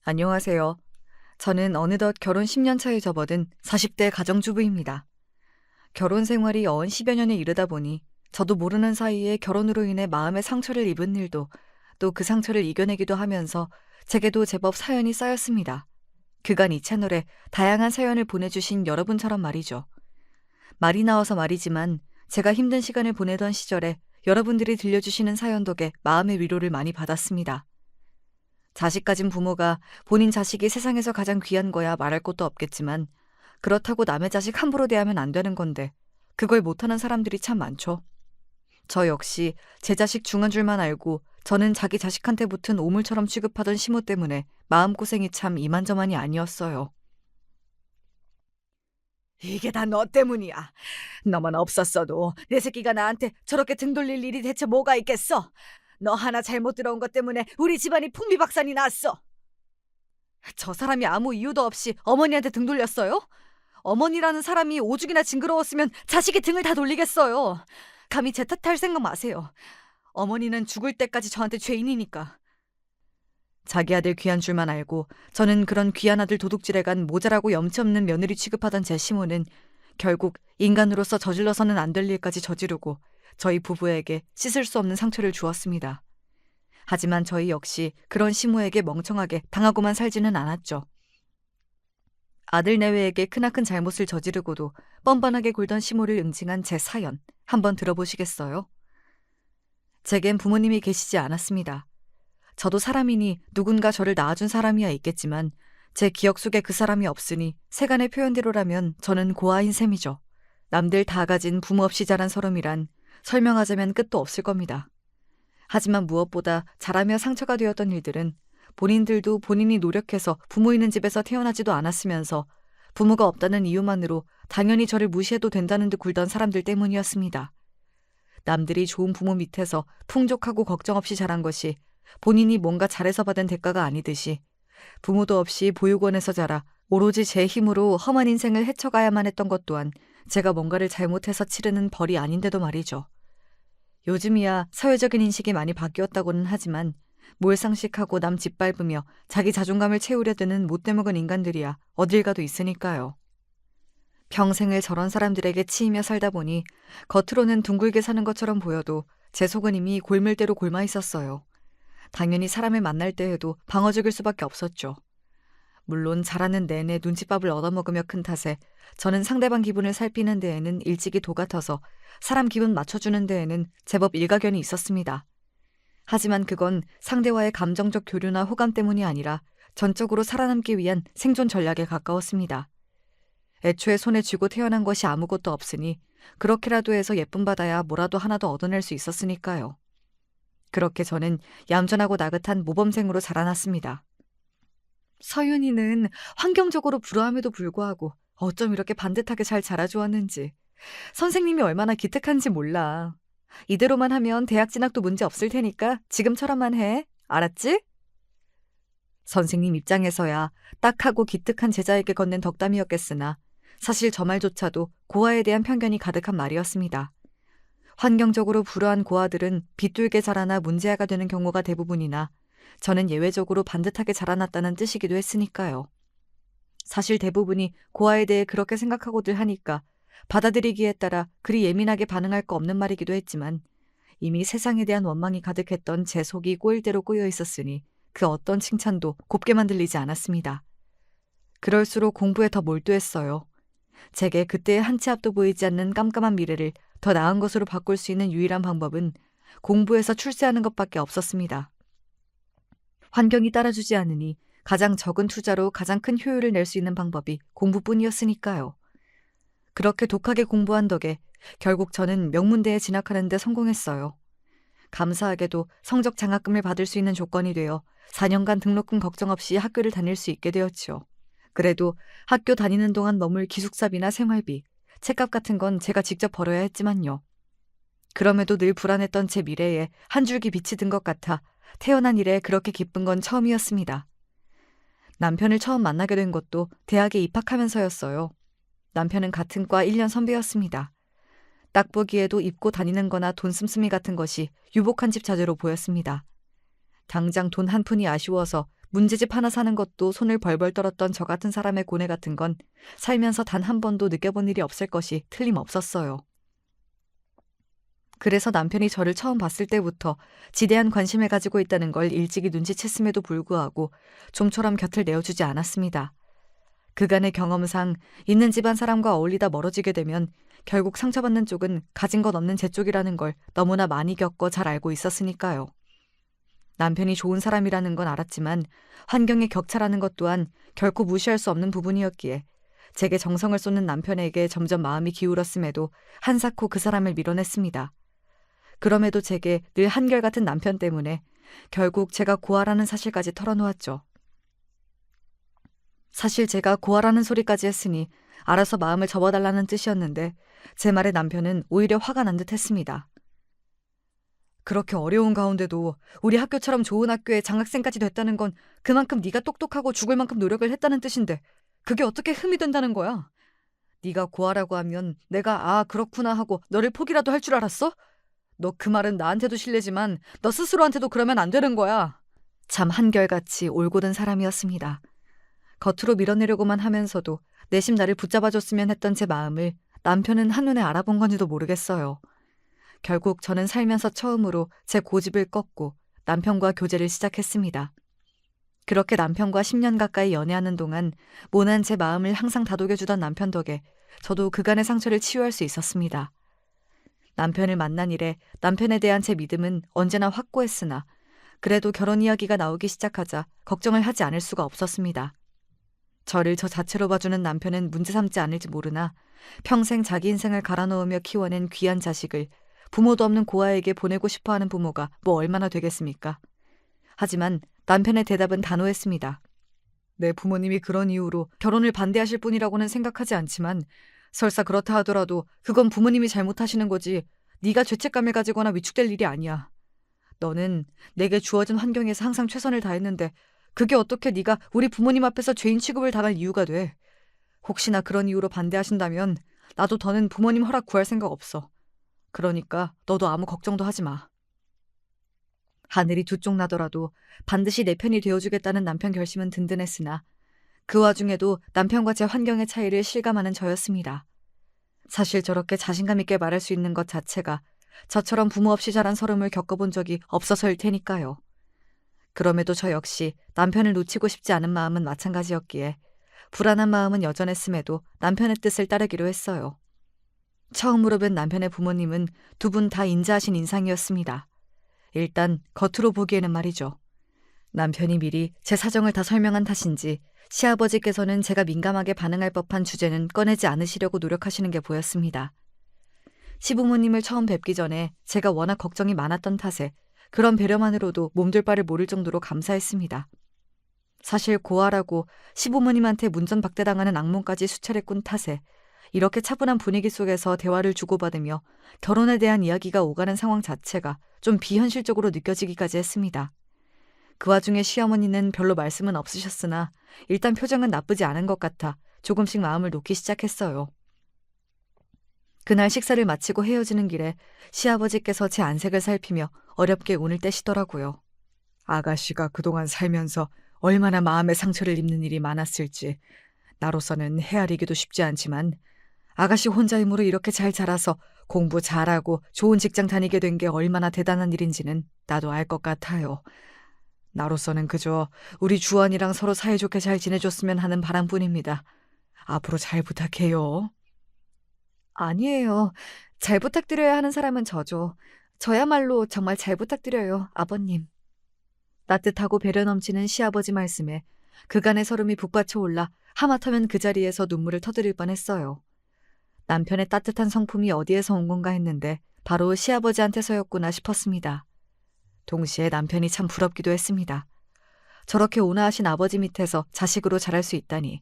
안녕하세요. 저는 어느덧 결혼 10년 차에 접어든 40대 가정주부입니다. 결혼 생활이 어언 10여 년에 이르다 보니 저도 모르는 사이에 결혼으로 인해 마음의 상처를 입은 일도 또 그 상처를 이겨내기도 하면서 제게도 제법 사연이 쌓였습니다. 그간 이 채널에 다양한 사연을 보내주신 여러분처럼 말이죠. 말이 나와서 말이지만 제가 힘든 시간을 보내던 시절에 여러분들이 들려주시는 사연 덕에 마음의 위로를 많이 받았습니다. 자식 가진 부모가 본인 자식이 세상에서 가장 귀한 거야 말할 것도 없겠지만 그렇다고 남의 자식 함부로 대하면 안 되는 건데 그걸 못하는 사람들이 참 많죠. 저 역시 제 자식 중한 줄만 알고 저는 자기 자식한테 붙은 오물처럼 취급하던 시모 때문에 마음고생이 참 이만저만이 아니었어요. 이게 다 너 때문이야. 너만 없었어도 내 새끼가 나한테 저렇게 등 돌릴 일이 대체 뭐가 있겠어? 너 하나 잘못 들어온 것 때문에 우리 집안이 풍비박산이 났어. 저 사람이 아무 이유도 없이 어머니한테 등 돌렸어요? 어머니라는 사람이 오죽이나 징그러웠으면 자식이 등을 다 돌리겠어요. 감히 제 탓할 생각 마세요. 어머니는 죽을 때까지 저한테 죄인이니까. 자기 아들 귀한 줄만 알고 저는 그런 귀한 아들 도둑질해간 모자라고 염치 없는 며느리 취급하던 제 시모는 결국 인간으로서 저질러서는 안 될 일까지 저지르고 저희 부부에게 씻을 수 없는 상처를 주었습니다. 하지만 저희 역시 그런 시모에게 멍청하게 당하고만 살지는 않았죠. 아들 내외에게 크나큰 잘못을 저지르고도 뻔뻔하게 굴던 시모를 응징한 제 사연 한번 들어보시겠어요? 제겐 부모님이 계시지 않았습니다. 저도 사람이니 누군가 저를 낳아준 사람이야 있겠지만 제 기억 속에 그 사람이 없으니 세간의 표현대로라면 저는 고아인 셈이죠. 남들 다 가진 부모 없이 자란 서름이란 설명하자면 끝도 없을 겁니다. 하지만 무엇보다 자라며 상처가 되었던 일들은 본인들도 본인이 노력해서 부모 있는 집에서 태어나지도 않았으면서 부모가 없다는 이유만으로 당연히 저를 무시해도 된다는 듯 굴던 사람들 때문이었습니다. 남들이 좋은 부모 밑에서 풍족하고 걱정 없이 자란 것이 본인이 뭔가 잘해서 받은 대가가 아니듯이 부모도 없이 보육원에서 자라 오로지 제 힘으로 험한 인생을 헤쳐가야만 했던 것 또한 제가 뭔가를 잘못해서 치르는 벌이 아닌데도 말이죠. 요즘이야 사회적인 인식이 많이 바뀌었다고는 하지만 몰상식하고 남 짓밟으며 자기 자존감을 채우려 드는 못되먹은 인간들이야 어딜 가도 있으니까요. 평생을 저런 사람들에게 치이며 살다 보니 겉으로는 둥글게 사는 것처럼 보여도 제 속은 이미 골밀대로 골마 있었어요. 당연히 사람을 만날 때에도 방어적일 수밖에 없었죠. 물론 자라는 내내 눈칫밥을 얻어먹으며 큰 탓에 저는 상대방 기분을 살피는 데에는 일찍이 도 같아서 사람 기분 맞춰주는 데에는 제법 일가견이 있었습니다. 하지만 그건 상대와의 감정적 교류나 호감 때문이 아니라 전적으로 살아남기 위한 생존 전략에 가까웠습니다. 애초에 손에 쥐고 태어난 것이 아무것도 없으니 그렇게라도 해서 예쁨 받아야 뭐라도 하나도 얻어낼 수 있었으니까요. 그렇게 저는 얌전하고 나긋한 모범생으로 자라났습니다. 서윤이는 환경적으로 불우함에도 불구하고 어쩜 이렇게 반듯하게 잘 자라주었는지 선생님이 얼마나 기특한지 몰라. 이대로만 하면 대학 진학도 문제 없을 테니까 지금처럼만 해. 알았지? 선생님 입장에서야 딱하고 기특한 제자에게 건넨 덕담이었겠으나 사실 저 말조차도 고아에 대한 편견이 가득한 말이었습니다. 환경적으로 불우한 고아들은 비뚤게 자라나 문제아가 되는 경우가 대부분이나 저는 예외적으로 반듯하게 자라났다는 뜻이기도 했으니까요. 사실 대부분이 고아에 대해 그렇게 생각하고들 하니까 받아들이기에 따라 그리 예민하게 반응할 거 없는 말이기도 했지만 이미 세상에 대한 원망이 가득했던 제 속이 꼬일대로 꼬여 있었으니 그 어떤 칭찬도 곱게만 들리지 않았습니다. 그럴수록 공부에 더 몰두했어요. 제게 그때의 한 치 앞도 보이지 않는 깜깜한 미래를 더 나은 것으로 바꿀 수 있는 유일한 방법은 공부에서 출세하는 것밖에 없었습니다. 환경이 따라주지 않으니 가장 적은 투자로 가장 큰 효율을 낼 수 있는 방법이 공부뿐이었으니까요. 그렇게 독하게 공부한 덕에 결국 저는 명문대에 진학하는 데 성공했어요. 감사하게도 성적 장학금을 받을 수 있는 조건이 되어 4년간 등록금 걱정 없이 학교를 다닐 수 있게 되었지요. 그래도 학교 다니는 동안 머물 기숙사비나 생활비, 책값 같은 건 제가 직접 벌어야 했지만요. 그럼에도 늘 불안했던 제 미래에 한 줄기 빛이 든 것 같아 태어난 이래 그렇게 기쁜 건 처음이었습니다. 남편을 처음 만나게 된 것도 대학에 입학하면서였어요. 남편은 같은 과 1년 선배였습니다. 딱 보기에도 입고 다니는 거나 돈 씀씀이 같은 것이 유복한 집 자재로 보였습니다. 당장 돈 한 푼이 아쉬워서 문제집 하나 사는 것도 손을 벌벌 떨었던 저 같은 사람의 고뇌 같은 건 살면서 단 한 번도 느껴본 일이 없을 것이 틀림없었어요. 그래서 남편이 저를 처음 봤을 때부터 지대한 관심을 가지고 있다는 걸 일찍이 눈치챘음에도 불구하고 좀처럼 곁을 내어주지 않았습니다. 그간의 경험상 있는 집안 사람과 어울리다 멀어지게 되면 결국 상처받는 쪽은 가진 것 없는 제 쪽이라는 걸 너무나 많이 겪어 잘 알고 있었으니까요. 남편이 좋은 사람이라는 건 알았지만 환경의 격차라는 것 또한 결코 무시할 수 없는 부분이었기에 제게 정성을 쏟는 남편에게 점점 마음이 기울었음에도 한사코 그 사람을 밀어냈습니다. 그럼에도 제게 늘 한결같은 남편 때문에 결국 제가 고아라는 사실까지 털어놓았죠. 사실 제가 고아라는 소리까지 했으니 알아서 마음을 접어달라는 뜻이었는데 제 말에 남편은 오히려 화가 난 듯 했습니다. 그렇게 어려운 가운데도 우리 학교처럼 좋은 학교에 장학생까지 됐다는 건 그만큼 네가 똑똑하고 죽을 만큼 노력을 했다는 뜻인데 그게 어떻게 흠이 된다는 거야? 네가 고아라고 하면 내가 그렇구나 하고 너를 포기라도 할 줄 알았어? 너 그 말은 나한테도 실례지만 너 스스로한테도 그러면 안 되는 거야. 참 한결같이 올곧은 사람이었습니다. 겉으로 밀어내려고만 하면서도 내심 나를 붙잡아줬으면 했던 제 마음을 남편은 한눈에 알아본 건지도 모르겠어요. 결국 저는 살면서 처음으로 제 고집을 꺾고 남편과 교제를 시작했습니다. 그렇게 남편과 10년 가까이 연애하는 동안 모난 제 마음을 항상 다독여주던 남편 덕에 저도 그간의 상처를 치유할 수 있었습니다. 남편을 만난 이래 남편에 대한 제 믿음은 언제나 확고했으나 그래도 결혼 이야기가 나오기 시작하자 걱정을 하지 않을 수가 없었습니다. 저를 저 자체로 봐주는 남편은 문제 삼지 않을지 모르나 평생 자기 인생을 갈아넣으며 키워낸 귀한 자식을 부모도 없는 고아에게 보내고 싶어하는 부모가 뭐 얼마나 되겠습니까? 하지만 남편의 대답은 단호했습니다. 내 부모님이 그런 이유로 결혼을 반대하실 분이라고는 생각하지 않지만 설사 그렇다 하더라도 그건 부모님이 잘못하시는 거지 네가 죄책감을 가지거나 위축될 일이 아니야. 너는 내게 주어진 환경에서 항상 최선을 다했는데 그게 어떻게 네가 우리 부모님 앞에서 죄인 취급을 당할 이유가 돼. 혹시나 그런 이유로 반대하신다면 나도 더는 부모님 허락 구할 생각 없어. 그러니까 너도 아무 걱정도 하지 마. 하늘이 두 쪽 나더라도 반드시 내 편이 되어주겠다는 남편 결심은 든든했으나 그 와중에도 남편과 제 환경의 차이를 실감하는 저였습니다. 사실 저렇게 자신감 있게 말할 수 있는 것 자체가 저처럼 부모 없이 자란 서름을 겪어본 적이 없어서일 테니까요. 그럼에도 저 역시 남편을 놓치고 싶지 않은 마음은 마찬가지였기에 불안한 마음은 여전했음에도 남편의 뜻을 따르기로 했어요. 처음으로 뵌 남편의 부모님은 두 분 다 인자하신 인상이었습니다. 일단 겉으로 보기에는 말이죠. 남편이 미리 제 사정을 다 설명한 탓인지 시아버지께서는 제가 민감하게 반응할 법한 주제는 꺼내지 않으시려고 노력하시는 게 보였습니다. 시부모님을 처음 뵙기 전에 제가 워낙 걱정이 많았던 탓에 그런 배려만으로도 몸둘 바를 모를 정도로 감사했습니다. 사실 고아라고 시부모님한테 문전박대당하는 악몽까지 수차례 꾼 탓에 이렇게 차분한 분위기 속에서 대화를 주고받으며 결혼에 대한 이야기가 오가는 상황 자체가 좀 비현실적으로 느껴지기까지 했습니다. 그 와중에 시어머니는 별로 말씀은 없으셨으나 일단 표정은 나쁘지 않은 것 같아 조금씩 마음을 놓기 시작했어요. 그날 식사를 마치고 헤어지는 길에 시아버지께서 제 안색을 살피며 어렵게 운을 떼시더라고요. 아가씨가 그동안 살면서 얼마나 마음의 상처를 입는 일이 많았을지 나로서는 헤아리기도 쉽지 않지만 아가씨 혼자 힘으로 이렇게 잘 자라서 공부 잘하고 좋은 직장 다니게 된 게 얼마나 대단한 일인지는 나도 알 것 같아요. 나로서는 그저 우리 주원이랑 서로 사이좋게 잘 지내줬으면 하는 바람뿐입니다. 앞으로 잘 부탁해요. 아니에요. 잘 부탁드려야 하는 사람은 저죠. 저야말로 정말 잘 부탁드려요, 아버님. 따뜻하고 배려 넘치는 시아버지 말씀에 그간의 설움이 북받쳐 올라 하마터면 그 자리에서 눈물을 터뜨릴 뻔했어요. 남편의 따뜻한 성품이 어디에서 온 건가 했는데 바로 시아버지한테서였구나 싶었습니다. 동시에 남편이 참 부럽기도 했습니다. 저렇게 온화하신 아버지 밑에서 자식으로 자랄 수 있다니.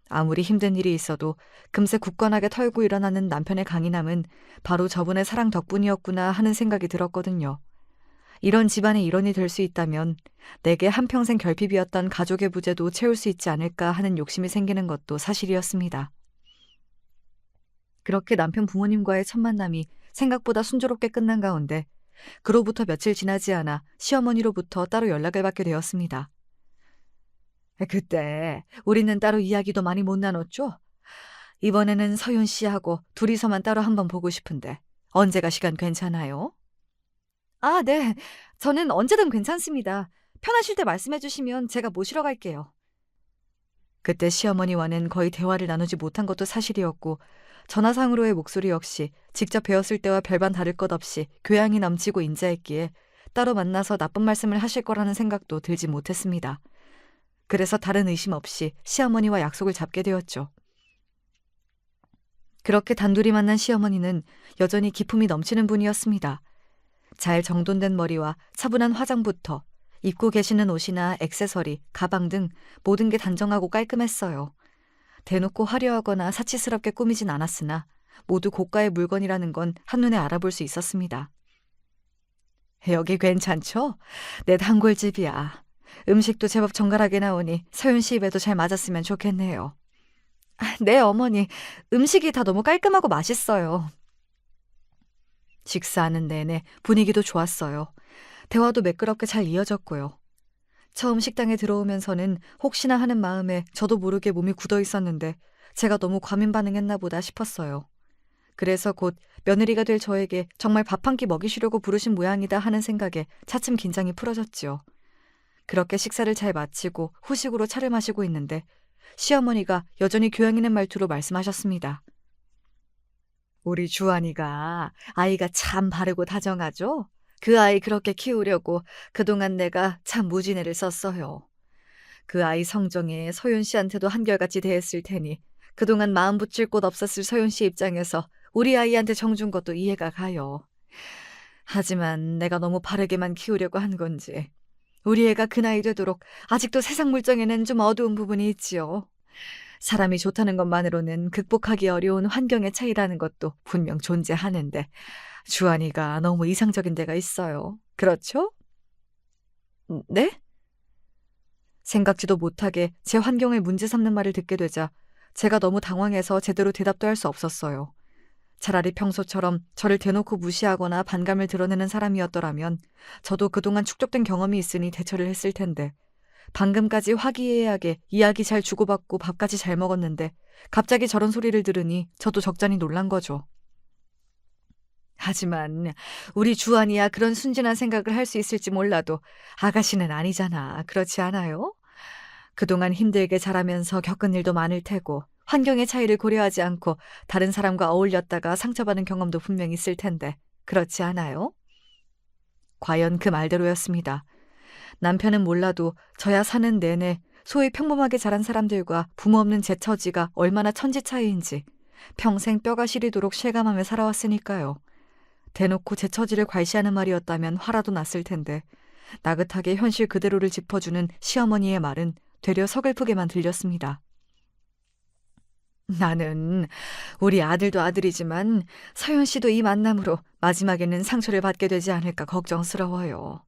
아무리 힘든 일이 있어도 금세 굳건하게 털고 일어나는 남편의 강인함은 바로 저분의 사랑 덕분이었구나 하는 생각이 들었거든요. 이런 집안의 일원이 될 수 있다면 내게 한평생 결핍이었던 가족의 부재도 채울 수 있지 않을까 하는 욕심이 생기는 것도 사실이었습니다. 그렇게 남편 부모님과의 첫 만남이 생각보다 순조롭게 끝난 가운데 그로부터 며칠 지나지 않아 시어머니로부터 따로 연락을 받게 되었습니다. 그때 우리는 따로 이야기도 많이 못 나눴죠? 이번에는 서윤 씨하고 둘이서만 따로 한번 보고 싶은데 언제가 시간 괜찮아요? 아, 네. 저는 언제든 괜찮습니다. 편하실 때 말씀해 주시면 제가 모시러 갈게요. 그때 시어머니와는 거의 대화를 나누지 못한 것도 사실이었고 전화상으로의 목소리 역시 직접 뵈었을 때와 별반 다를 것 없이 교양이 넘치고 인자했기에 따로 만나서 나쁜 말씀을 하실 거라는 생각도 들지 못했습니다. 그래서 다른 의심 없이 시어머니와 약속을 잡게 되었죠. 그렇게 단둘이 만난 시어머니는 여전히 기품이 넘치는 분이었습니다. 잘 정돈된 머리와 차분한 화장부터 입고 계시는 옷이나 액세서리, 가방 등 모든 게 단정하고 깔끔했어요. 대놓고 화려하거나 사치스럽게 꾸미진 않았으나 모두 고가의 물건이라는 건 한눈에 알아볼 수 있었습니다. 여기 괜찮죠? 내 단골집이야. 음식도 제법 정갈하게 나오니 서윤 씨 입에도 잘 맞았으면 좋겠네요. 네, 어머니. 음식이 다 너무 깔끔하고 맛있어요. 식사하는 내내 분위기도 좋았어요. 대화도 매끄럽게 잘 이어졌고요. 처음 식당에 들어오면서는 혹시나 하는 마음에 저도 모르게 몸이 굳어 있었는데 제가 너무 과민 반응했나 보다 싶었어요. 그래서 곧 며느리가 될 저에게 정말 밥 한 끼 먹이시려고 부르신 모양이다 하는 생각에 차츰 긴장이 풀어졌지요. 그렇게 식사를 잘 마치고 후식으로 차를 마시고 있는데 시어머니가 여전히 교양 있는 말투로 말씀하셨습니다. 우리 주한이가 아이가 참 바르고 다정하죠? 그 아이 그렇게 키우려고 그동안 내가 참 무진애를 썼어요. 그 아이 성정에 서윤 씨한테도 한결같이 대했을 테니 그동안 마음 붙일 곳 없었을 서윤 씨 입장에서 우리 아이한테 정준 것도 이해가 가요. 하지만 내가 너무 바르게만 키우려고 한 건지 우리 애가 그 나이 되도록 아직도 세상 물정에는 좀 어두운 부분이 있지요. 사람이 좋다는 것만으로는 극복하기 어려운 환경의 차이라는 것도 분명 존재하는데 주한이가 너무 이상적인 데가 있어요. 그렇죠? 네? 생각지도 못하게 제 환경을 문제 삼는 말을 듣게 되자 제가 너무 당황해서 제대로 대답도 할 수 없었어요. 차라리 평소처럼 저를 대놓고 무시하거나 반감을 드러내는 사람이었더라면 저도 그동안 축적된 경험이 있으니 대처를 했을 텐데 방금까지 화기애애하게 이야기 잘 주고받고 밥까지 잘 먹었는데 갑자기 저런 소리를 들으니 저도 적잖이 놀란 거죠. 하지만 우리 주한이야 그런 순진한 생각을 할 수 있을지 몰라도 아가씨는 아니잖아. 그렇지 않아요? 그동안 힘들게 자라면서 겪은 일도 많을 테고 환경의 차이를 고려하지 않고 다른 사람과 어울렸다가 상처받은 경험도 분명히 있을 텐데 그렇지 않아요? 과연 그 말대로였습니다. 남편은 몰라도 저야 사는 내내 소위 평범하게 자란 사람들과 부모 없는 제 처지가 얼마나 천지 차이인지 평생 뼈가 시리도록 실감하며 살아왔으니까요. 대놓고 제 처지를 괄시하는 말이었다면 화라도 났을 텐데 나긋하게 현실 그대로를 짚어주는 시어머니의 말은 되려 서글프게만 들렸습니다. 나는 우리 아들도 아들이지만 서윤 씨도 이 만남으로 마지막에는 상처를 받게 되지 않을까 걱정스러워요.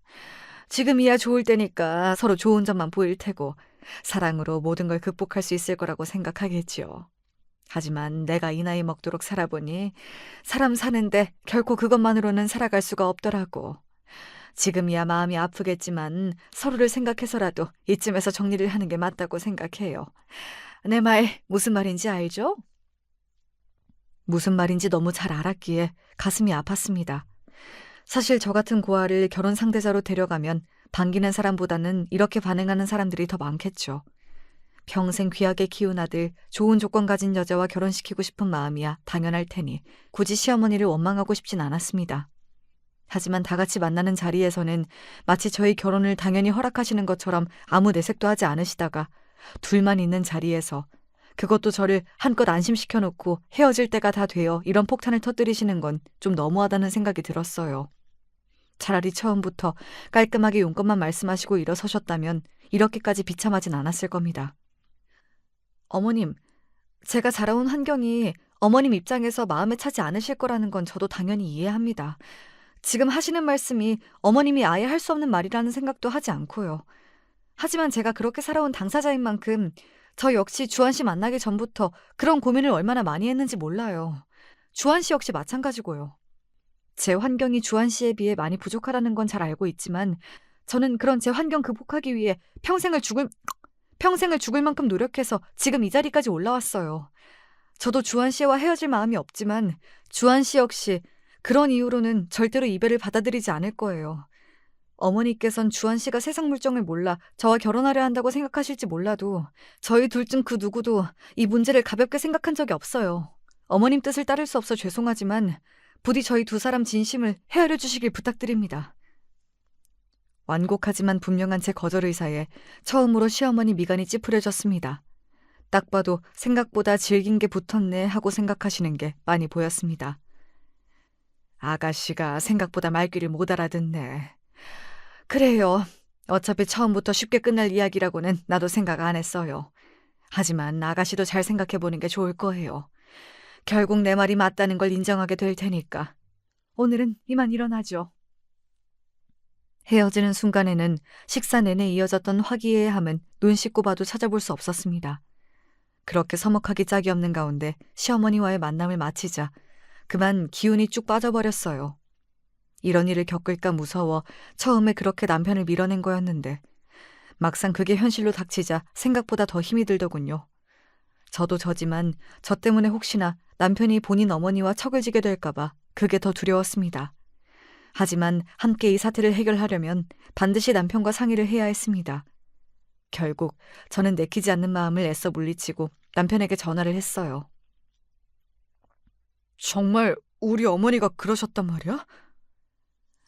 지금이야 좋을 때니까 서로 좋은 점만 보일 테고 사랑으로 모든 걸 극복할 수 있을 거라고 생각하겠지요. 하지만 내가 이 나이 먹도록 살아보니 사람 사는데 결코 그것만으로는 살아갈 수가 없더라고. 지금이야 마음이 아프겠지만 서로를 생각해서라도 이쯤에서 정리를 하는 게 맞다고 생각해요. 내 말 무슨 말인지 알죠? 무슨 말인지 너무 잘 알았기에 가슴이 아팠습니다. 사실 저 같은 고아를 결혼 상대자로 데려가면 반기는 사람보다는 이렇게 반응하는 사람들이 더 많겠죠. 평생 귀하게 키운 아들, 좋은 조건 가진 여자와 결혼시키고 싶은 마음이야 당연할 테니 굳이 시어머니를 원망하고 싶진 않았습니다. 하지만 다 같이 만나는 자리에서는 마치 저희 결혼을 당연히 허락하시는 것처럼 아무 내색도 하지 않으시다가 둘만 있는 자리에서 그것도 저를 한껏 안심시켜놓고 헤어질 때가 다 되어 이런 폭탄을 터뜨리시는 건 좀 너무하다는 생각이 들었어요. 차라리 처음부터 깔끔하게 용건만 말씀하시고 일어서셨다면 이렇게까지 비참하진 않았을 겁니다. 어머님, 제가 자라온 환경이 어머님 입장에서 마음에 차지 않으실 거라는 건 저도 당연히 이해합니다. 지금 하시는 말씀이 어머님이 아예 할 수 없는 말이라는 생각도 하지 않고요. 하지만 제가 그렇게 살아온 당사자인 만큼 저 역시 주한 씨 만나기 전부터 그런 고민을 얼마나 많이 했는지 몰라요. 주한 씨 역시 마찬가지고요. 제 환경이 주한 씨에 비해 많이 부족하다는 건 잘 알고 있지만 저는 그런 제 환경 극복하기 위해 평생을 죽을 만큼 노력해서 지금 이 자리까지 올라왔어요. 저도 주한 씨와 헤어질 마음이 없지만 주한 씨 역시 그런 이유로는 절대로 이별을 받아들이지 않을 거예요. 어머니께선 주한 씨가 세상 물정을 몰라 저와 결혼하려 한다고 생각하실지 몰라도 저희 둘 중 그 누구도 이 문제를 가볍게 생각한 적이 없어요. 어머님 뜻을 따를 수 없어 죄송하지만 부디 저희 두 사람 진심을 헤아려 주시길 부탁드립니다. 완곡하지만 분명한 제 거절 의사에 처음으로 시어머니 미간이 찌푸려졌습니다. 딱 봐도 생각보다 질긴 게 붙었네 하고 생각하시는 게 많이 보였습니다. 아가씨가 생각보다 말귀를 못 알아듣네. 그래요. 어차피 처음부터 쉽게 끝날 이야기라고는 나도 생각 안 했어요. 하지만 아가씨도 잘 생각해보는 게 좋을 거예요. 결국 내 말이 맞다는 걸 인정하게 될 테니까. 오늘은 이만 일어나죠. 헤어지는 순간에는 식사 내내 이어졌던 화기애애함은 눈 씻고 봐도 찾아볼 수 없었습니다. 그렇게 서먹하기 짝이 없는 가운데 시어머니와의 만남을 마치자 그만 기운이 쭉 빠져버렸어요. 이런 일을 겪을까 무서워 처음에 그렇게 남편을 밀어낸 거였는데 막상 그게 현실로 닥치자 생각보다 더 힘이 들더군요. 저도 저지만 저 때문에 혹시나 남편이 본인 어머니와 척을 지게 될까봐 그게 더 두려웠습니다. 하지만 함께 이 사태를 해결하려면 반드시 남편과 상의를 해야 했습니다. 결국 저는 내키지 않는 마음을 애써 물리치고 남편에게 전화를 했어요. 정말 우리 어머니가 그러셨단 말이야?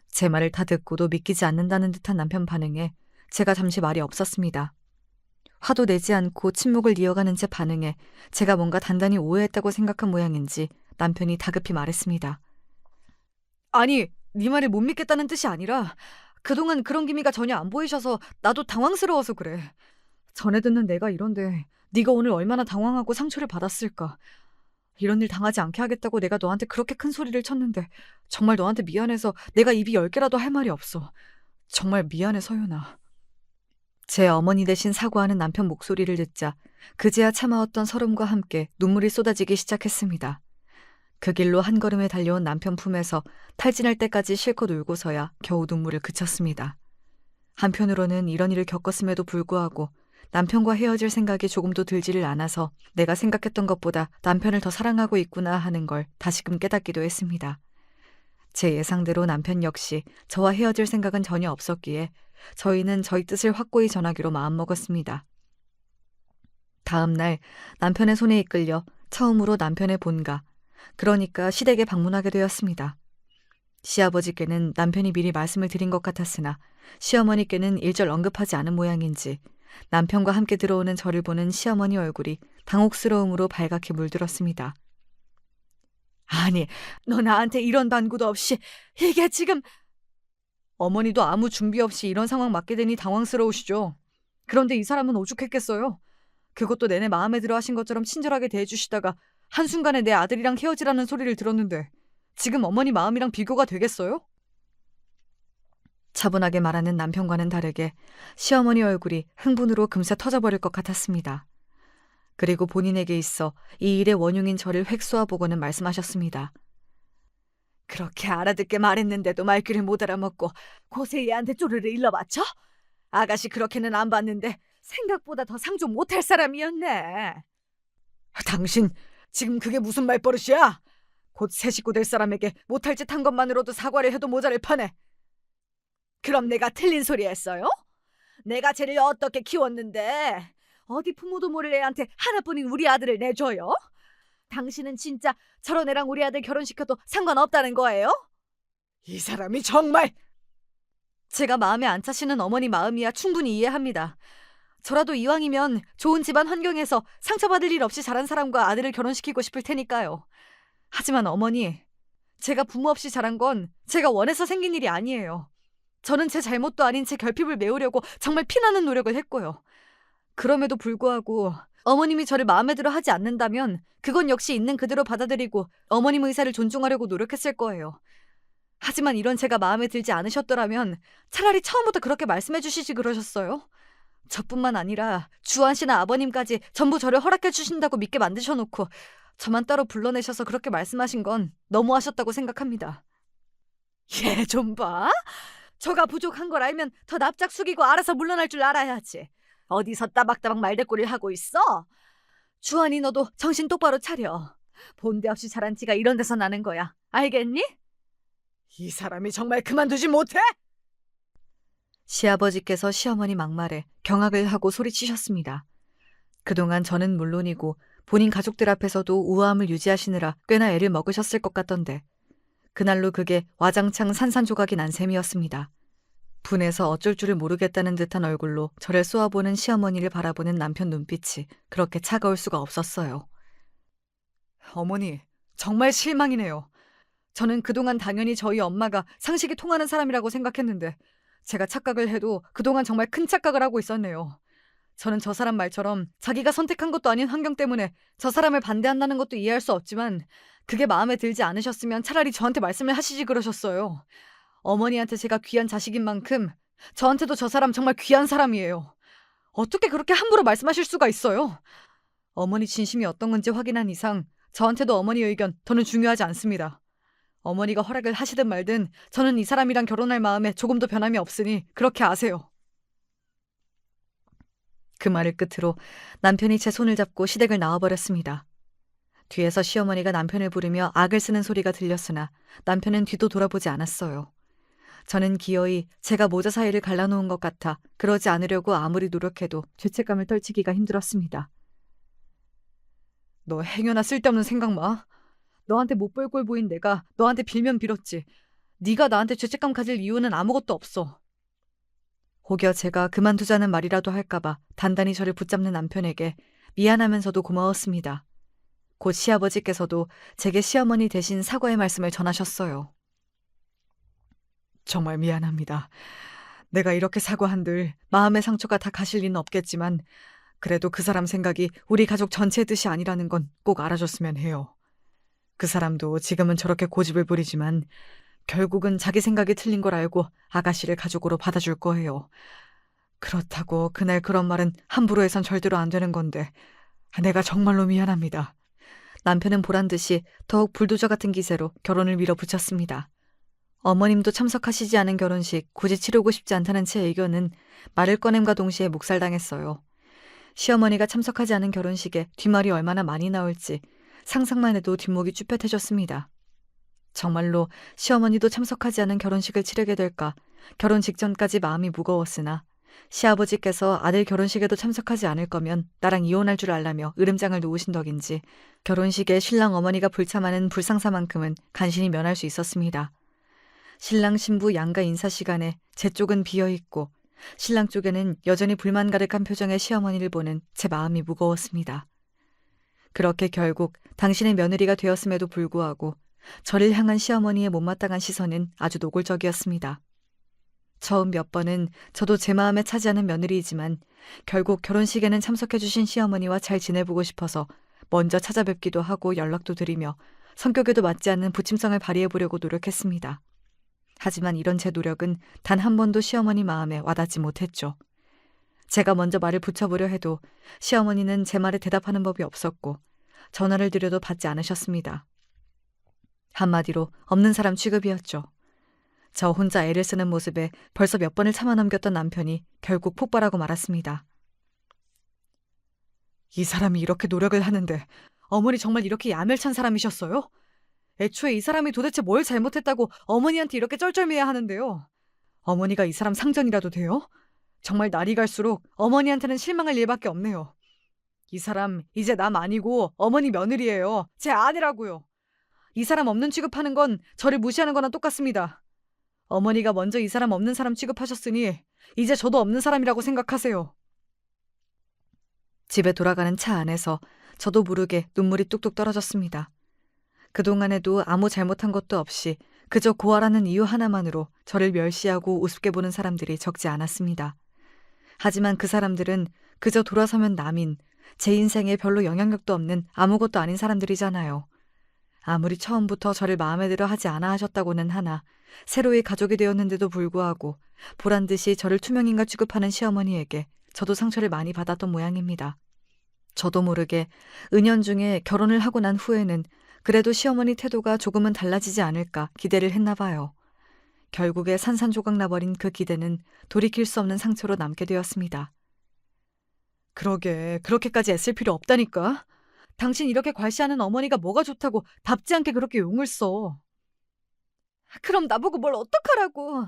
제 말을 다 듣고도 믿기지 않는다는 듯한 남편 반응에 제가 잠시 말이 없었습니다. 화도 내지 않고 침묵을 이어가는 제 반응에 제가 뭔가 단단히 오해했다고 생각한 모양인지 남편이 다급히 말했습니다. 아니, 네 말을 못 믿겠다는 뜻이 아니라 그동안 그런 기미가 전혀 안 보이셔서 나도 당황스러워서 그래. 전에 듣는 내가 이런데 네가 오늘 얼마나 당황하고 상처를 받았을까. 이런 일 당하지 않게 하겠다고 내가 너한테 그렇게 큰 소리를 쳤는데 정말 너한테 미안해서 내가 입이 10개라도 할 말이 없어. 정말 미안해, 서윤아. 제 어머니 대신 사과하는 남편 목소리를 듣자 그제야 참아왔던 서름과 함께 눈물이 쏟아지기 시작했습니다. 그 길로 한 걸음에 달려온 남편 품에서 탈진할 때까지 실컷 울고서야 겨우 눈물을 그쳤습니다. 한편으로는 이런 일을 겪었음에도 불구하고 남편과 헤어질 생각이 조금도 들지를 않아서 내가 생각했던 것보다 남편을 더 사랑하고 있구나 하는 걸 다시금 깨닫기도 했습니다. 제 예상대로 남편 역시 저와 헤어질 생각은 전혀 없었기에 저희는 저희 뜻을 확고히 전하기로 마음먹었습니다. 다음 날 남편의 손에 이끌려 처음으로 남편의 본가, 그러니까 시댁에 방문하게 되었습니다. 시아버지께는 남편이 미리 말씀을 드린 것 같았으나 시어머니께는 일절 언급하지 않은 모양인지 남편과 함께 들어오는 저를 보는 시어머니 얼굴이 당혹스러움으로 발갛게 물들었습니다. 아니, 너 나한테 이런 단구도 없이 이게 지금... 어머니도 아무 준비 없이 이런 상황 맞게 되니 당황스러우시죠. 그런데 이 사람은 오죽했겠어요. 그것도 내내 마음에 들어 하신 것처럼 친절하게 대해주시다가 한순간에 내 아들이랑 헤어지라는 소리를 들었는데 지금 어머니 마음이랑 비교가 되겠어요? 차분하게 말하는 남편과는 다르게 시어머니 얼굴이 흥분으로 금세 터져버릴 것 같았습니다. 그리고 본인에게 있어 이 일의 원흉인 저를 획수해보고는 말씀하셨습니다. 그렇게 알아듣게 말했는데도 말귀를 못 알아먹고 고세 얘한테 쪼르르 일러바쳐? 아가씨 그렇게는 안 봤는데 생각보다 더 상종 못할 사람이었네. 당신 지금 그게 무슨 말버릇이야? 곧 새 식구 될 사람에게 못할 짓 한 것만으로도 사과를 해도 모자랄 판에. 그럼 내가 틀린 소리 했어요? 내가 쟤를 어떻게 키웠는데 어디 부모도 모를 애한테 하나뿐인 우리 아들을 내줘요? 당신은 진짜 저런 애랑 우리 아들 결혼시켜도 상관없다는 거예요? 이 사람이 정말... 제가 마음에 안 차시는 어머니 마음이야 충분히 이해합니다. 저라도 이왕이면 좋은 집안 환경에서 상처받을 일 없이 자란 사람과 아들을 결혼시키고 싶을 테니까요. 하지만 어머니, 제가 부모 없이 자란 건 제가 원해서 생긴 일이 아니에요. 저는 제 잘못도 아닌 제 결핍을 메우려고 정말 피나는 노력을 했고요. 그럼에도 불구하고 어머님이 저를 마음에 들어 하지 않는다면 그건 역시 있는 그대로 받아들이고 어머님 의사를 존중하려고 노력했을 거예요. 하지만 이런 제가 마음에 들지 않으셨더라면 차라리 처음부터 그렇게 말씀해 주시지 그러셨어요? 저뿐만 아니라 주한 씨나 아버님까지 전부 저를 허락해 주신다고 믿게 만드셔놓고 저만 따로 불러내셔서 그렇게 말씀하신 건 너무하셨다고 생각합니다. 얘 좀 봐. 저가 부족한 걸 알면 더 납작 숙이고 알아서 물러날 줄 알아야지. 어디서 따박따박 말대꾸를 하고 있어? 주환이 너도 정신 똑바로 차려. 본데 없이 자란 티가 이런 데서 나는 거야. 알겠니? 이 사람이 정말 그만두지 못해? 시아버지께서 시어머니 막말에 경악을 하고 소리치셨습니다. 그동안 저는 물론이고 본인 가족들 앞에서도 우아함을 유지하시느라 꽤나 애를 먹으셨을 것 같던데 그날로 그게 와장창 산산조각이 난 셈이었습니다. 분해서 어쩔 줄을 모르겠다는 듯한 얼굴로 저를 쏘아보는 시어머니를 바라보는 남편 눈빛이 그렇게 차가울 수가 없었어요. 어머니, 정말 실망이네요. 저는 그동안 당연히 저희 엄마가 상식이 통하는 사람이라고 생각했는데 제가 착각을 해도 그동안 정말 큰 착각을 하고 있었네요. 저는 저 사람 말처럼 자기가 선택한 것도 아닌 환경 때문에 저 사람을 반대한다는 것도 이해할 수 없지만 그게 마음에 들지 않으셨으면 차라리 저한테 말씀을 하시지 그러셨어요. 어머니한테 제가 귀한 자식인 만큼 저한테도 저 사람 정말 귀한 사람이에요. 어떻게 그렇게 함부로 말씀하실 수가 있어요? 어머니 진심이 어떤 건지 확인한 이상 저한테도 어머니 의견 더는 중요하지 않습니다. 어머니가 허락을 하시든 말든 저는 이 사람이랑 결혼할 마음에 조금도 변함이 없으니 그렇게 아세요. 그 말을 끝으로 남편이 제 손을 잡고 시댁을 나와버렸습니다. 뒤에서 시어머니가 남편을 부르며 악을 쓰는 소리가 들렸으나 남편은 뒤도 돌아보지 않았어요. 저는 기어이 제가 모자 사이를 갈라놓은 것 같아 그러지 않으려고 아무리 노력해도 죄책감을 떨치기가 힘들었습니다. 너 행여나 쓸데없는 생각 마. 너한테 못 볼 꼴 보인 내가 너한테 빌면 빌었지. 네가 나한테 죄책감 가질 이유는 아무것도 없어. 혹여 제가 그만두자는 말이라도 할까봐 단단히 저를 붙잡는 남편에게 미안하면서도 고마웠습니다. 곧 시아버지께서도 제게 시어머니 대신 사과의 말씀을 전하셨어요. 정말 미안합니다. 내가 이렇게 사과한들 마음의 상처가 다 가실 리는 없겠지만 그래도 그 사람 생각이 우리 가족 전체의 뜻이 아니라는 건 꼭 알아줬으면 해요. 그 사람도 지금은 저렇게 고집을 부리지만 결국은 자기 생각이 틀린 걸 알고 아가씨를 가족으로 받아줄 거예요. 그렇다고 그날 그런 말은 함부로 해선 절대로 안 되는 건데 내가 정말로 미안합니다. 남편은 보란듯이 더욱 불도저 같은 기세로 결혼을 밀어붙였습니다. 어머님도 참석하시지 않은 결혼식 굳이 치르고 싶지 않다는 제 의견은 말을 꺼냄과 동시에 묵살당했어요. 시어머니가 참석하지 않은 결혼식에 뒷말이 얼마나 많이 나올지 상상만 해도 뒷목이 쭈뼛해졌습니다. 정말로 시어머니도 참석하지 않은 결혼식을 치르게 될까 결혼 직전까지 마음이 무거웠으나 시아버지께서 아들 결혼식에도 참석하지 않을 거면 나랑 이혼할 줄 알라며 으름장을 놓으신 덕인지 결혼식에 신랑 어머니가 불참하는 불상사만큼은 간신히 면할 수 있었습니다. 신랑 신부 양가 인사 시간에 제 쪽은 비어있고 신랑 쪽에는 여전히 불만 가득한 표정의 시어머니를 보는 제 마음이 무거웠습니다. 그렇게 결국 당신의 며느리가 되었음에도 불구하고 저를 향한 시어머니의 못마땅한 시선은 아주 노골적이었습니다. 처음 몇 번은 저도 제 마음에 차지하는 며느리이지만 결국 결혼식에는 참석해주신 시어머니와 잘 지내보고 싶어서 먼저 찾아뵙기도 하고 연락도 드리며 성격에도 맞지 않는 부침성을 발휘해보려고 노력했습니다. 하지만 이런 제 노력은 단 한 번도 시어머니 마음에 와닿지 못했죠. 제가 먼저 말을 붙여보려 해도 시어머니는 제 말에 대답하는 법이 없었고 전화를 드려도 받지 않으셨습니다. 한마디로 없는 사람 취급이었죠. 저 혼자 애를 쓰는 모습에 벌써 몇 번을 참아 넘겼던 남편이 결국 폭발하고 말았습니다. 이 사람이 이렇게 노력을 하는데 어머니 정말 이렇게 야멸찬 사람이셨어요? 애초에 이 사람이 도대체 뭘 잘못했다고 어머니한테 이렇게 쩔쩔매야 하는데요. 어머니가 이 사람 상전이라도 돼요? 정말 날이 갈수록 어머니한테는 실망할 일밖에 없네요. 이 사람 이제 남 아니고 어머니 며느리예요. 제 아내라고요. 이 사람 없는 취급하는 건 저를 무시하는 거나 똑같습니다. 어머니가 먼저 이 사람 없는 사람 취급하셨으니 이제 저도 없는 사람이라고 생각하세요. 집에 돌아가는 차 안에서 저도 모르게 눈물이 뚝뚝 떨어졌습니다. 그동안에도 아무 잘못한 것도 없이 그저 고아라는 이유 하나만으로 저를 멸시하고 우습게 보는 사람들이 적지 않았습니다. 하지만 그 사람들은 그저 돌아서면 남인, 제 인생에 별로 영향력도 없는 아무것도 아닌 사람들이잖아요. 아무리 처음부터 저를 마음에 들어 하지 않아 하셨다고는 하나 새로이 가족이 되었는데도 불구하고 보란듯이 저를 투명인가 취급하는 시어머니에게 저도 상처를 많이 받았던 모양입니다. 저도 모르게 은연중에 결혼을 하고 난 후에는 그래도 시어머니 태도가 조금은 달라지지 않을까 기대를 했나 봐요. 결국에 산산조각 나버린 그 기대는 돌이킬 수 없는 상처로 남게 되었습니다. 그러게, 그렇게까지 애쓸 필요 없다니까. 당신 이렇게 괄시하는 어머니가 뭐가 좋다고 답지 않게 그렇게 용을 써. 그럼 나보고 뭘 어떡하라고.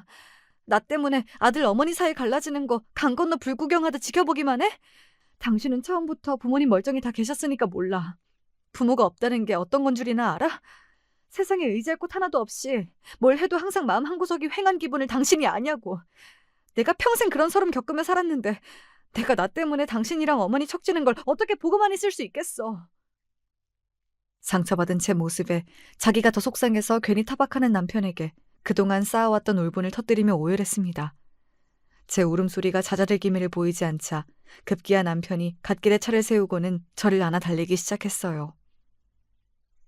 나 때문에 아들 어머니 사이 갈라지는 거 강 건너 불구경하듯 지켜보기만 해? 당신은 처음부터 부모님 멀쩡히 다 계셨으니까 몰라. 부모가 없다는 게 어떤 건 줄이나 알아? 세상에 의지할 곳 하나도 없이 뭘 해도 항상 마음 한구석이 휑한 기분을 당신이 아냐고. 내가 평생 그런 서름 겪으며 살았는데 내가 나 때문에 당신이랑 어머니 척지는 걸 어떻게 보고만 있을 수 있겠어. 상처받은 제 모습에 자기가 더 속상해서 괜히 타박하는 남편에게 그동안 쌓아왔던 울분을 터뜨리며 오열했습니다. 제 울음소리가 잦아들 기미를 보이지 않자 급기야 남편이 갓길에 차를 세우고는 저를 안아 달래기 시작했어요.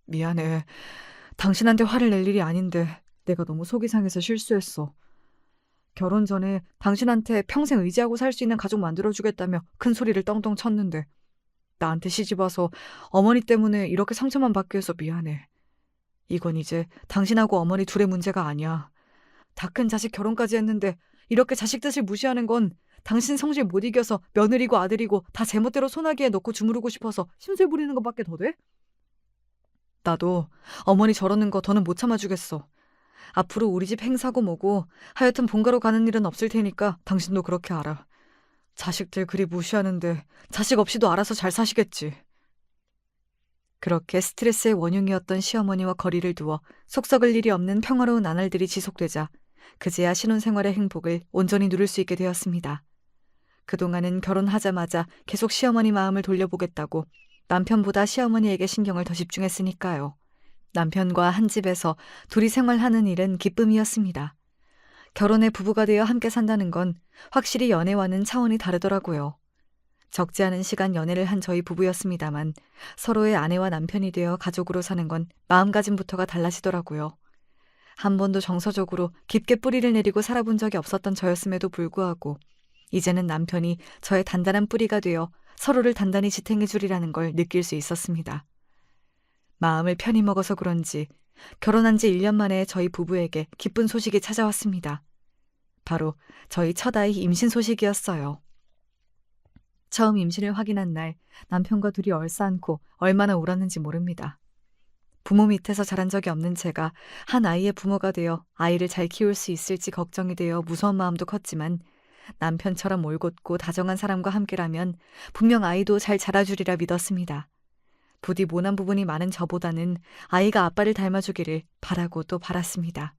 미안해. 당신한테 화를 낼 일이 아닌데 내가 너무 속이 상해서 실수했어. 결혼 전에 당신한테 평생 의지하고 살 수 있는 가족 만들어주겠다며 큰 소리를 떵떵 쳤는데 나한테 시집와서 어머니 때문에 이렇게 상처만 받게 해서 미안해. 이건 이제 당신하고 어머니 둘의 문제가 아니야. 다 큰 자식 결혼까지 했는데 이렇게 자식 뜻을 무시하는 건 당신 성질 못 이겨서 며느리고 아들이고 다 제멋대로 손아귀에 넣고 주무르고 싶어서 심술 부리는 것밖에 더 돼? 나도 어머니 저러는 거 더는 못 참아주겠어. 앞으로 우리 집 행사고 뭐고 하여튼 본가로 가는 일은 없을 테니까 당신도 그렇게 알아. 자식들 그리 무시하는데 자식 없이도 알아서 잘 사시겠지. 그렇게 스트레스의 원흉이었던 시어머니와 거리를 두어 속 썩을 일이 없는 평화로운 나날들이 지속되자 그제야 신혼생활의 행복을 온전히 누릴 수 있게 되었습니다. 그동안은 결혼하자마자 계속 시어머니 마음을 돌려보겠다고 남편보다 시어머니에게 신경을 더 집중했으니까요. 남편과 한 집에서 둘이 생활하는 일은 기쁨이었습니다. 결혼해 부부가 되어 함께 산다는 건 확실히 연애와는 차원이 다르더라고요. 적지 않은 시간 연애를 한 저희 부부였습니다만 서로의 아내와 남편이 되어 가족으로 사는 건 마음가짐부터가 달라지더라고요. 한 번도 정서적으로 깊게 뿌리를 내리고 살아본 적이 없었던 저였음에도 불구하고 이제는 남편이 저의 단단한 뿌리가 되어 서로를 단단히 지탱해 주리라는 걸 느낄 수 있었습니다. 마음을 편히 먹어서 그런지 결혼한 지 1년 만에 저희 부부에게 기쁜 소식이 찾아왔습니다. 바로 저희 첫 아이 임신 소식이었어요. 처음 임신을 확인한 날 남편과 둘이 얼싸안고 얼마나 울었는지 모릅니다. 부모 밑에서 자란 적이 없는 제가 한 아이의 부모가 되어 아이를 잘 키울 수 있을지 걱정이 되어 무서운 마음도 컸지만 남편처럼 올곧고 다정한 사람과 함께라면 분명 아이도 잘 자라주리라 믿었습니다. 부디 모난 부분이 많은 저보다는 아이가 아빠를 닮아주기를 바라고 또 바랐습니다.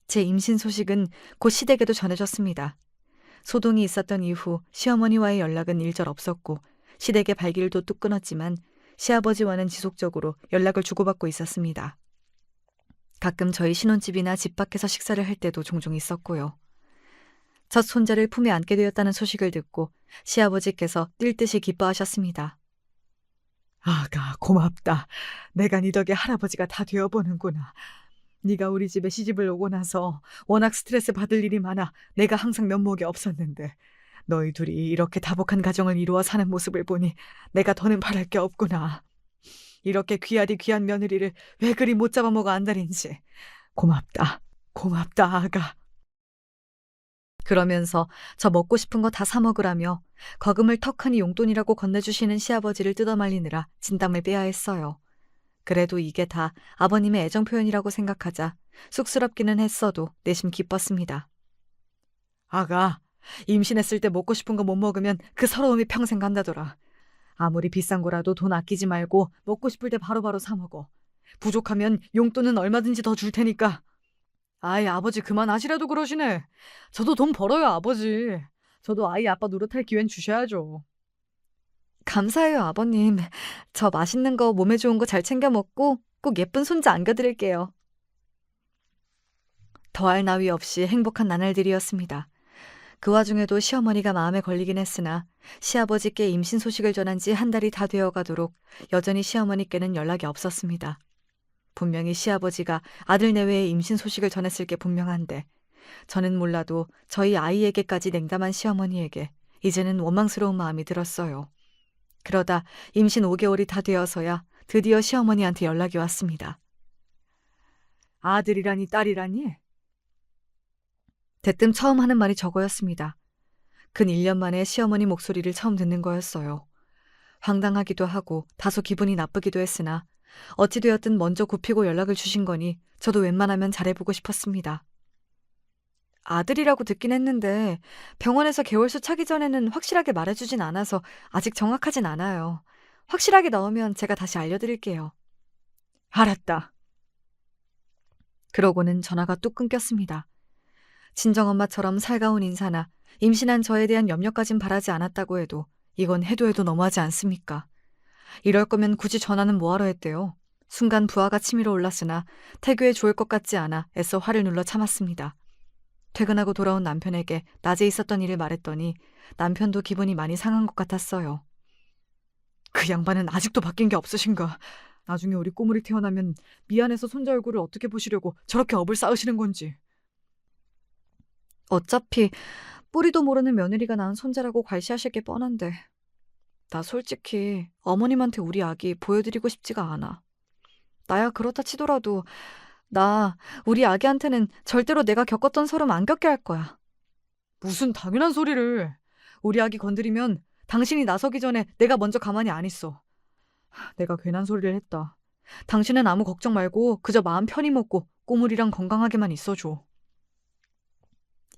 제 임신 소식은 곧 시댁에도 전해졌습니다. 소동이 있었던 이후 시어머니와의 연락은 일절 없었고 시댁의 발길도 뚝 끊었지만 시아버지와는 지속적으로 연락을 주고받고 있었습니다. 가끔 저희 신혼집이나 집 밖에서 식사를 할 때도 종종 있었고요. 첫 손자를 품에 안게 되었다는 소식을 듣고 시아버지께서 뛸 듯이 기뻐하셨습니다. 아가, 고맙다. 내가 네 덕에 할아버지가 다 되어보는구나. 네가 우리 집에 시집을 오고 나서 워낙 스트레스 받을 일이 많아 내가 항상 면목이 없었는데 너희 둘이 이렇게 다복한 가정을 이루어 사는 모습을 보니 내가 더는 바랄 게 없구나. 이렇게 귀하디 귀한 며느리를 왜 그리 못 잡아먹어 안달인지. 고맙다. 고맙다, 아가. 그러면서 저 먹고 싶은 거 다 사 먹으라며 거금을 턱하니 용돈이라고 건네주시는 시아버지를 뜯어말리느라 진땀을 빼야 했어요. 그래도 이게 다 아버님의 애정 표현이라고 생각하자 쑥스럽기는 했어도 내심 기뻤습니다. 아가, 임신했을 때 먹고 싶은 거 못 먹으면 그 서러움이 평생 간다더라. 아무리 비싼 거라도 돈 아끼지 말고 먹고 싶을 때 바로바로 사 먹어. 부족하면 용돈은 얼마든지 더 줄 테니까. 아이, 아버지 그만하시라도 그러시네. 저도 돈 벌어요, 아버지. 저도 아이 아빠 노릇할 기회는 주셔야죠. 감사해요, 아버님. 저 맛있는 거 몸에 좋은 거 잘 챙겨 먹고 꼭 예쁜 손자 안겨드릴게요. 더할 나위 없이 행복한 나날들이었습니다. 그 와중에도 시어머니가 마음에 걸리긴 했으나 시아버지께 임신 소식을 전한 지 한 달이 다 되어가도록 여전히 시어머니께는 연락이 없었습니다. 분명히 시아버지가 아들 내외의 임신 소식을 전했을 게 분명한데 저는 몰라도 저희 아이에게까지 냉담한 시어머니에게 이제는 원망스러운 마음이 들었어요. 그러다 임신 5개월이 다 되어서야 드디어 시어머니한테 연락이 왔습니다. 아들이라니 딸이라니? 대뜸 처음 하는 말이 저거였습니다. 근 1년 만에 시어머니 목소리를 처음 듣는 거였어요. 황당하기도 하고 다소 기분이 나쁘기도 했으나 어찌되었든 먼저 굽히고 연락을 주신 거니 저도 웬만하면 잘해보고 싶었습니다. 아들이라고 듣긴 했는데 병원에서 개월수 차기 전에는 확실하게 말해주진 않아서 아직 정확하진 않아요. 확실하게 나오면 제가 다시 알려드릴게요. 알았다. 그러고는 전화가 뚝 끊겼습니다. 친정엄마처럼 살가운 인사나 임신한 저에 대한 염려까진 바라지 않았다고 해도 이건 해도 해도 너무하지 않습니까? 이럴 거면 굳이 전화는 뭐하러 했대요. 순간 부하가 치밀어 올랐으나 태교에 좋을 것 같지 않아 애써 화를 눌러 참았습니다. 퇴근하고 돌아온 남편에게 낮에 있었던 일을 말했더니 남편도 기분이 많이 상한 것 같았어요. 그 양반은 아직도 바뀐 게 없으신가? 나중에 우리 꼬물이 태어나면 미안해서 손자 얼굴을 어떻게 보시려고 저렇게 업을 쌓으시는 건지. 어차피 뿌리도 모르는 며느리가 낳은 손자라고 괄시하실 게 뻔한데 나 솔직히 어머님한테 우리 아기 보여드리고 싶지가 않아. 나야 그렇다 치더라도 나 우리 아기한테는 절대로 내가 겪었던 서름 안 겪게 할 거야. 무슨 당연한 소리를. 우리 아기 건드리면 당신이 나서기 전에 내가 먼저 가만히 안 있어. 내가 괜한 소리를 했다. 당신은 아무 걱정 말고 그저 마음 편히 먹고 꼬물이랑 건강하게만 있어줘.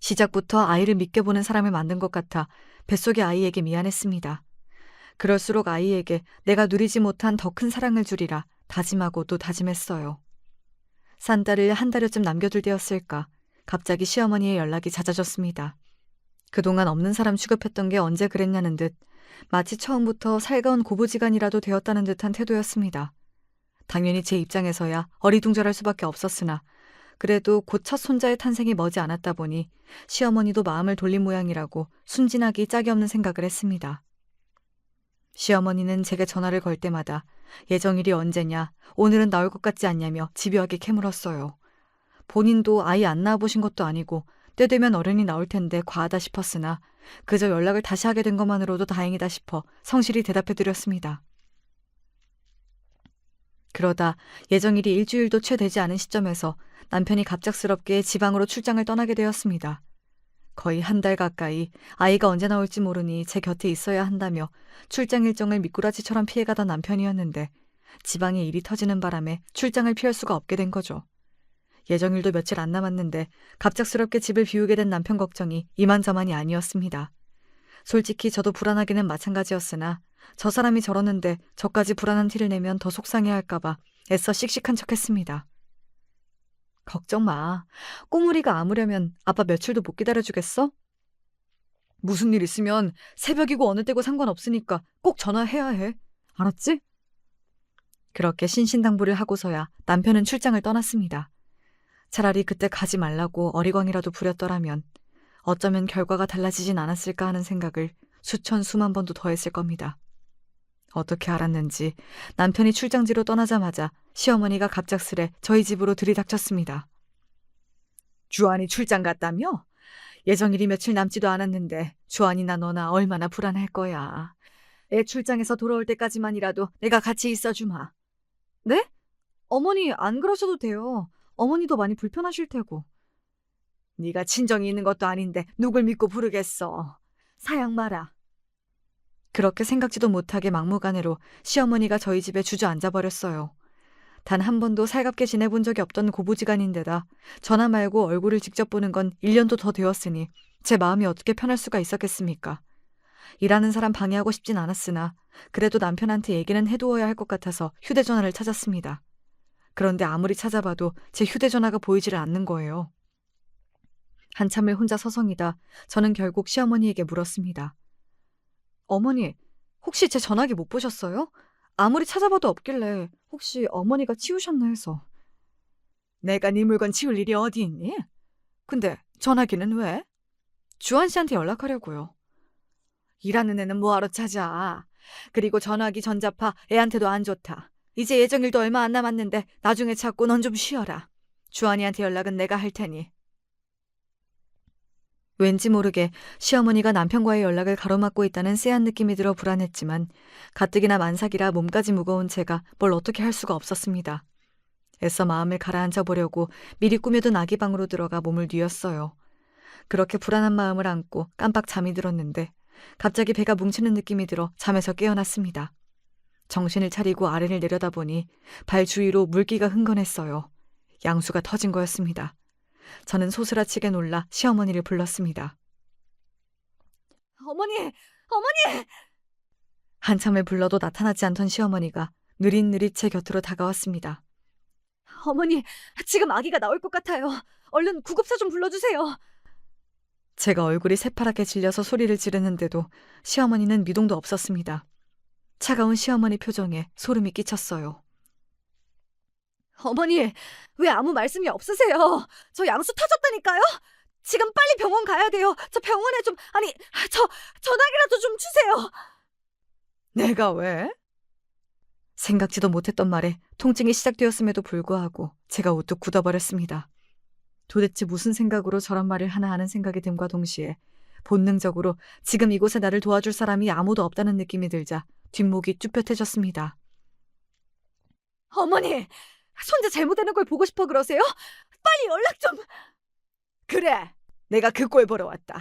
시작부터 아이를 믿게 보는 사람을 만든 것 같아 뱃속의 아이에게 미안했습니다. 그럴수록 아이에게 내가 누리지 못한 더 큰 사랑을 주리라 다짐하고 또 다짐했어요. 산 딸을 한 달여쯤 남겨둘 때였을까 갑자기 시어머니의 연락이 잦아졌습니다. 그동안 없는 사람 취급했던 게 언제 그랬냐는 듯 마치 처음부터 살가운 고부지간이라도 되었다는 듯한 태도였습니다. 당연히 제 입장에서야 어리둥절할 수밖에 없었으나 그래도 곧 첫 손자의 탄생이 머지 않았다 보니 시어머니도 마음을 돌린 모양이라고 순진하기 짝이 없는 생각을 했습니다. 시어머니는 제게 전화를 걸 때마다 예정일이 언제냐, 오늘은 나올 것 같지 않냐며 집요하게 캐물었어요. 본인도 아이 안 낳아보신 것도 아니고 때 되면 어른이 나올 텐데 과하다 싶었으나 그저 연락을 다시 하게 된 것만으로도 다행이다 싶어 성실히 대답해드렸습니다. 그러다 예정일이 일주일도 채 되지 않은 시점에서 남편이 갑작스럽게 지방으로 출장을 떠나게 되었습니다. 거의 한 달 가까이 아이가 언제 나올지 모르니 제 곁에 있어야 한다며 출장 일정을 미꾸라지처럼 피해가던 남편이었는데 지방에 일이 터지는 바람에 출장을 피할 수가 없게 된 거죠. 예정일도 며칠 안 남았는데 갑작스럽게 집을 비우게 된 남편 걱정이 이만저만이 아니었습니다. 솔직히 저도 불안하기는 마찬가지였으나 저 사람이 저러는데 저까지 불안한 티를 내면 더 속상해할까 봐 애써 씩씩한 척했습니다. 걱정 마. 꼬물이가 아무려면 아빠 며칠도 못 기다려주겠어? 무슨 일 있으면 새벽이고 어느 때고 상관없으니까 꼭 전화해야 해. 알았지? 그렇게 신신당부를 하고서야 남편은 출장을 떠났습니다. 차라리 그때 가지 말라고 어리광이라도 부렸더라면 어쩌면 결과가 달라지진 않았을까 하는 생각을 수천 수만 번도 더 했을 겁니다. 어떻게 알았는지 남편이 출장지로 떠나자마자 시어머니가 갑작스레 저희 집으로 들이닥쳤습니다. 주한이 출장 갔다며? 예정일이 며칠 남지도 않았는데 주한이나 너나 얼마나 불안할 거야. 애 출장에서 돌아올 때까지만이라도 내가 같이 있어주마. 네? 어머니 안 그러셔도 돼요. 어머니도 많이 불편하실 테고. 네가 친정이 있는 것도 아닌데 누굴 믿고 부르겠어. 사양 마라. 그렇게 생각지도 못하게 막무가내로 시어머니가 저희 집에 주저앉아버렸어요. 단 한 번도 살갑게 지내본 적이 없던 고부지간인데다 전화 말고 얼굴을 직접 보는 건 1년도 더 되었으니 제 마음이 어떻게 편할 수가 있었겠습니까? 일하는 사람 방해하고 싶진 않았으나 그래도 남편한테 얘기는 해두어야 할 것 같아서 휴대전화를 찾았습니다. 그런데 아무리 찾아봐도 제 휴대전화가 보이지를 않는 거예요. 한참을 혼자 서성이다 저는 결국 시어머니에게 물었습니다. 어머니, 혹시 제 전화기 못 보셨어요? 아무리 찾아봐도 없길래 혹시 어머니가 치우셨나 해서. 내가 네 물건 치울 일이 어디 있니? 근데 전화기는 왜? 주한 씨한테 연락하려고요. 일하는 애는 뭐하러 찾아. 그리고 전화기 전자파 애한테도 안 좋다. 이제 예정일도 얼마 안 남았는데 나중에 찾고 넌 좀 쉬어라. 주한이한테 연락은 내가 할 테니. 왠지 모르게 시어머니가 남편과의 연락을 가로막고 있다는 쎄한 느낌이 들어 불안했지만 가뜩이나 만삭이라 몸까지 무거운 제가 뭘 어떻게 할 수가 없었습니다. 애써 마음을 가라앉혀 보려고 미리 꾸며둔 아기 방으로 들어가 몸을 뉘었어요. 그렇게 불안한 마음을 안고 깜빡 잠이 들었는데 갑자기 배가 뭉치는 느낌이 들어 잠에서 깨어났습니다. 정신을 차리고 아래를 내려다보니 발 주위로 물기가 흥건했어요. 양수가 터진 거였습니다. 저는 소스라치게 놀라 시어머니를 불렀습니다. 어머니! 어머니! 한참을 불러도 나타나지 않던 시어머니가 느릿느릿 제 곁으로 다가왔습니다. 어머니, 지금 아기가 나올 것 같아요. 얼른 구급차 좀 불러주세요. 제가 얼굴이 새파랗게 질려서 소리를 지르는데도 시어머니는 미동도 없었습니다. 차가운 시어머니 표정에 소름이 끼쳤어요. 어머니, 왜 아무 말씀이 없으세요? 저 양수 터졌다니까요? 지금 빨리 병원 가야 돼요. 저 병원에 좀, 전화기라도 좀 주세요. 내가 왜? 생각지도 못했던 말에 통증이 시작되었음에도 불구하고 제가 우뚝 굳어버렸습니다. 도대체 무슨 생각으로 저런 말을 하나 하는 생각이 듦과 동시에 본능적으로 지금 이곳에 나를 도와줄 사람이 아무도 없다는 느낌이 들자 뒷목이 쭈뼛해졌습니다. 어머니, 손자 잘못되는 걸 보고 싶어 그러세요? 빨리 연락 좀. 그래, 내가 그 꼴 보러 왔다.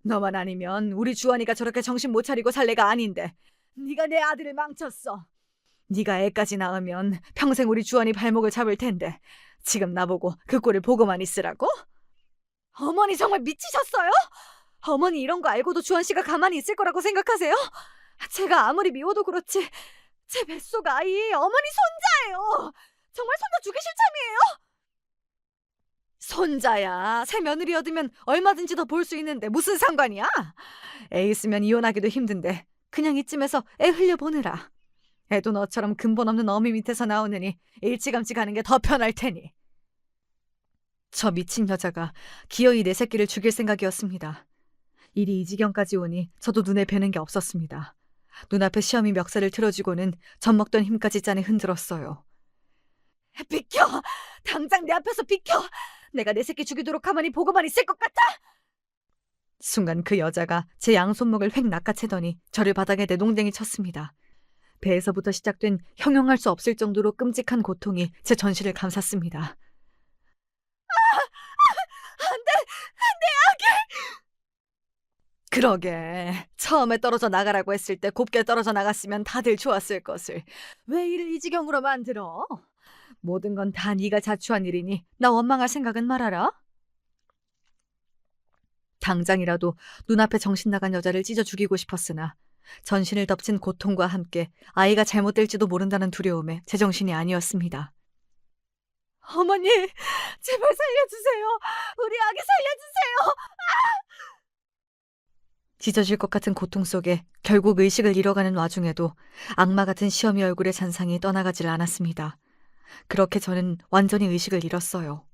너만 아니면 우리 주원이가 저렇게 정신 못 차리고 살 애가 아닌데 네가 내 아들을 망쳤어. 네가 애까지 낳으면 평생 우리 주원이 발목을 잡을 텐데 지금 나보고 그 꼴을 보고만 있으라고? 어머니 정말 미치셨어요? 어머니 이런 거 알고도 주원 씨가 가만히 있을 거라고 생각하세요? 제가 아무리 미워도 그렇지 제 뱃속 아이 어머니 손자예요. 정말 손자 죽이실 참이에요? 손자야, 새 며느리 얻으면 얼마든지 더 볼 수 있는데 무슨 상관이야? 애 있으면 이혼하기도 힘든데 그냥 이쯤에서 애 흘려보내라. 애도 너처럼 근본 없는 어미 밑에서 나오느니 일찌감치 가는 게 더 편할 테니. 저 미친 여자가 기어이 내 새끼를 죽일 생각이었습니다. 일이 이 지경까지 오니 저도 눈에 뵈는 게 없었습니다. 눈앞에 시험이 멱살을 틀어쥐고는 젖먹던 힘까지 짠에 흔들었어요. 비켜! 당장 내 앞에서 비켜! 내가 내 새끼 죽이도록 가만히 보고만 있을 것 같아! 순간 그 여자가 제 양손목을 획 낚아채더니 저를 바닥에 내동댕이 쳤습니다. 배에서부터 시작된 형용할 수 없을 정도로 끔찍한 고통이 제 전신을 감쌌습니다. 안 돼! 그러게, 처음에 떨어져 나가라고 했을 때 곱게 떨어져 나갔으면 다들 좋았을 것을 왜 이를 이 지경으로 만들어? 모든 건 다 네가 자초한 일이니 나 원망할 생각은 말아라. 당장이라도 눈앞에 정신 나간 여자를 찢어 죽이고 싶었으나 전신을 덮친 고통과 함께 아이가 잘못될지도 모른다는 두려움에 제정신이 아니었습니다. 어머니, 제발 살려주세요. 우리 아기 살려주세요. 찢어질 것 같은 고통 속에 결국 의식을 잃어가는 와중에도 악마 같은 시어미 얼굴의 잔상이 떠나가질 않았습니다. 그렇게 저는 완전히 의식을 잃었어요.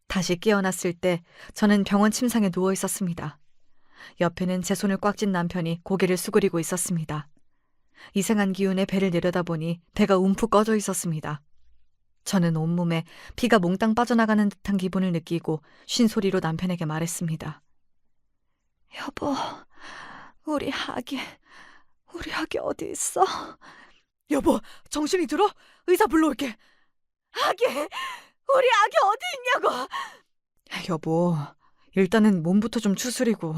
다시 깨어났을 때 저는 병원 침상에 누워 있었습니다. 옆에는 제 손을 꽉 쥔 남편이 고개를 수그리고 있었습니다. 이상한 기운에 배를 내려다보니 배가 움푹 꺼져 있었습니다. 저는 온몸에 피가 몽땅 빠져나가는 듯한 기분을 느끼고 쉰 소리로 남편에게 말했습니다. 여보, 우리 아기 어디 있어? 여보, 정신이 들어? 의사 불러올게. 아기, 우리 아기 어디 있냐고. 여보, 일단은 몸부터 좀 추스리고.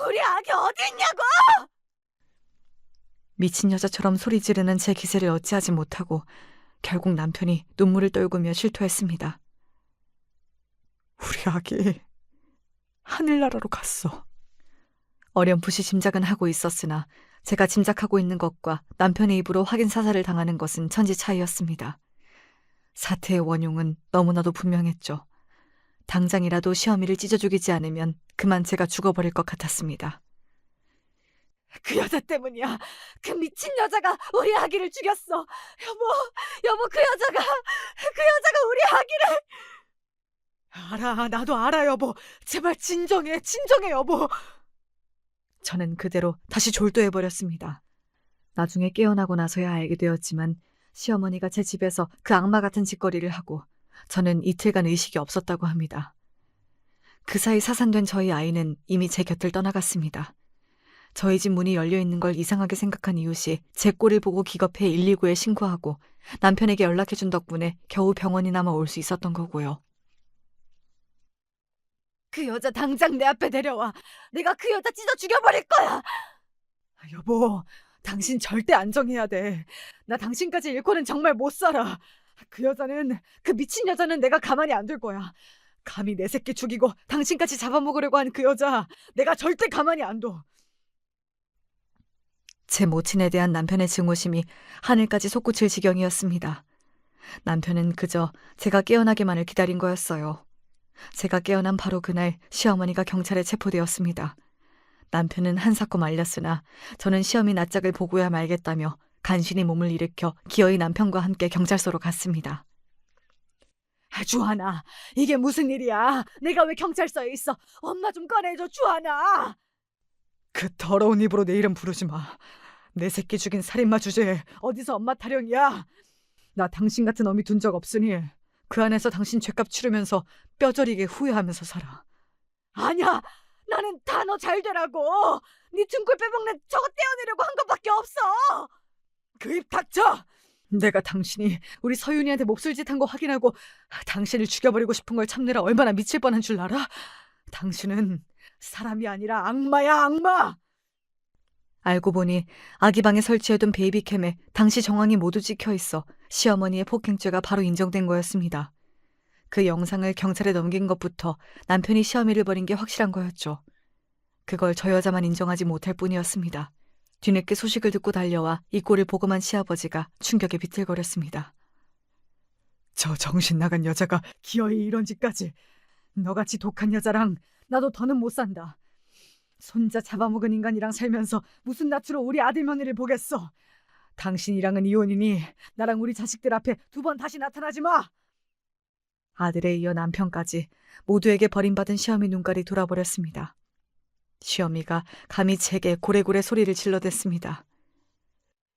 우리 아기 어디 있냐고. 미친 여자처럼 소리 지르는 제 기세를 어찌하지 못하고 결국 남편이 눈물을 떨구며 실토했습니다. 우리 아기 하늘나라로 갔어. 어렴풋이 짐작은 하고 있었으나 제가 짐작하고 있는 것과 남편의 입으로 확인 사살을 당하는 것은 천지 차이였습니다. 사태의 원흉은 너무나도 분명했죠. 당장이라도 시어미를 찢어 죽이지 않으면 그만 제가 죽어버릴 것 같았습니다. 그 여자 때문이야. 그 미친 여자가 우리 아기를 죽였어. 여보, 그 여자가 우리 아기를. 알아, 나도 알아, 여보. 제발 진정해, 여보. 저는 그대로 다시 졸도해버렸습니다. 나중에 깨어나고 나서야 알게 되었지만 시어머니가 제 집에서 그 악마 같은 짓거리를 하고 저는 이틀간 의식이 없었다고 합니다. 그 사이 사산된 저희 아이는 이미 제 곁을 떠나갔습니다. 저희 집 문이 열려있는 걸 이상하게 생각한 이웃이 제 꼴을 보고 기겁해 119에 신고하고 남편에게 연락해준 덕분에 겨우 병원이나마 올 수 있었던 거고요. 그 여자 당장 내 앞에 데려와. 내가 그 여자 찢어 죽여버릴 거야. 여보, 당신 절대 안정해야 돼. 나 당신까지 잃고는 정말 못 살아. 그 미친 여자는 내가 가만히 안 둘 거야. 감히 내 새끼 죽이고 당신까지 잡아먹으려고 하는 그 여자, 내가 절대 가만히 안 둬. 제 모친에 대한 남편의 증오심이 하늘까지 솟구칠 지경이었습니다. 남편은 그저 제가 깨어나기만을 기다린 거였어요. 제가 깨어난 바로 그날 시어머니가 경찰에 체포되었습니다. 남편은 한사코 말렸으나 저는 시험이 낯짝을 보고야 말겠다며 간신히 몸을 일으켜 기어이 남편과 함께 경찰서로 갔습니다. 주하나, 이게 무슨 일이야? 내가 왜 경찰서에 있어? 엄마 좀 꺼내줘, 주하나. 그 더러운 입으로 내 이름 부르지 마. 내 새끼 죽인 살인마 주제에 어디서 엄마 타령이야? 나 당신 같은 어미 둔 적 없으니 그 안에서 당신 죄값 치르면서 뼈저리게 후회하면서 살아. 아니야, 나는 다 너 잘 되라고. 네 등골 빼먹는 저거 떼어내려고 한 것밖에 없어. 그 입 닥쳐. 내가 당신이 우리 서윤이한테 몹쓸짓 한 거 확인하고 당신을 죽여버리고 싶은 걸 참느라 얼마나 미칠 뻔한 줄 알아? 당신은 사람이 아니라 악마야, 악마. 알고 보니 아기 방에 설치해둔 베이비캠에 당시 정황이 모두 찍혀있어 시어머니의 폭행죄가 바로 인정된 거였습니다. 그 영상을 경찰에 넘긴 것부터 남편이 시어미를 버린 게 확실한 거였죠. 그걸 저 여자만 인정하지 못할 뿐이었습니다. 뒤늦게 소식을 듣고 달려와 이 꼴을 보고만 시아버지가 충격에 비틀거렸습니다. 저 정신 나간 여자가 기어이 이런 짓까지. 너같이 독한 여자랑 나도 더는 못 산다. 손자 잡아먹은 인간이랑 살면서 무슨 낯으로 우리 아들 며느리를 보겠어. 당신이랑은 이혼이니 나랑 우리 자식들 앞에 두 번 다시 나타나지 마. 아들에 이어 남편까지 모두에게 버림받은 시어미 눈깔이 돌아버렸습니다. 시어미가 감히 제게 고래고래 소리를 질러댔습니다.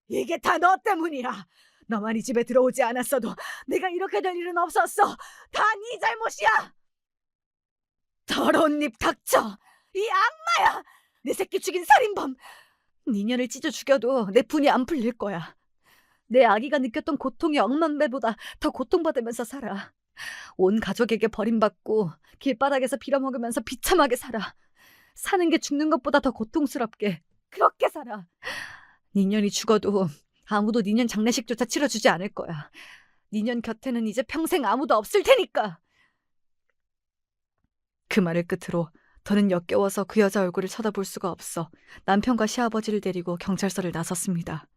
이게 다 너 때문이야. 너만 이 집에 들어오지 않았어도 내가 이렇게 될 일은 없었어. 다 네 잘못이야. 더러운 입 닥쳐. 이 악마야. 내 새끼 죽인 살인범. 니년을 찢어 죽여도 내 분이 안 풀릴 거야. 내 아기가 느꼈던 고통이 억만 배보다 더 고통받으면서 살아. 온 가족에게 버림받고 길바닥에서 빌어먹으면서 비참하게 살아. 사는 게 죽는 것보다 더 고통스럽게 그렇게 살아. 니년이 죽어도 아무도 니년 장례식조차 치러주지 않을 거야. 니년 곁에는 이제 평생 아무도 없을 테니까. 그 말을 끝으로 더는 역겨워서 그 여자 얼굴을 쳐다볼 수가 없어 남편과 시아버지를 데리고 경찰서를 나섰습니다.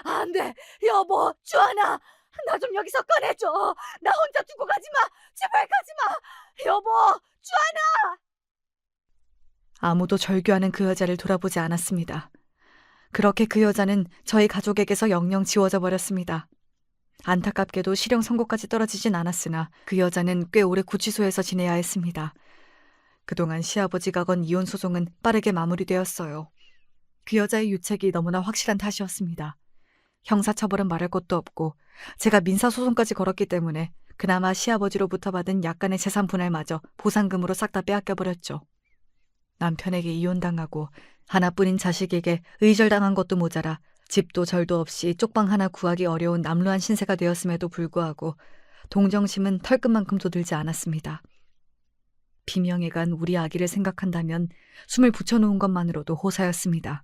안 돼. 여보, 주하나. 나 좀 여기서 꺼내줘. 나 혼자 두고 가지 마. 제발 가지 마. 여보, 주하나. 아무도 절규하는 그 여자를 돌아보지 않았습니다. 그렇게 그 여자는 저희 가족에게서 영영 지워져 버렸습니다. 안타깝게도 실형 선고까지 떨어지진 않았으나 그 여자는 꽤 오래 구치소에서 지내야 했습니다. 그동안 시아버지가 건 이혼 소송은 빠르게 마무리되었어요. 그 여자의 유책이 너무나 확실한 탓이었습니다. 형사처벌은 말할 것도 없고 제가 민사소송까지 걸었기 때문에 그나마 시아버지로부터 받은 약간의 재산 분할마저 보상금으로 싹 다 빼앗겨버렸죠. 남편에게 이혼당하고 하나뿐인 자식에게 의절당한 것도 모자라 집도 절도 없이 쪽방 하나 구하기 어려운 남루한 신세가 되었음에도 불구하고 동정심은 털끝만큼도 들지 않았습니다. 비명에 간 우리 아기를 생각한다면 숨을 붙여놓은 것만으로도 호사였습니다.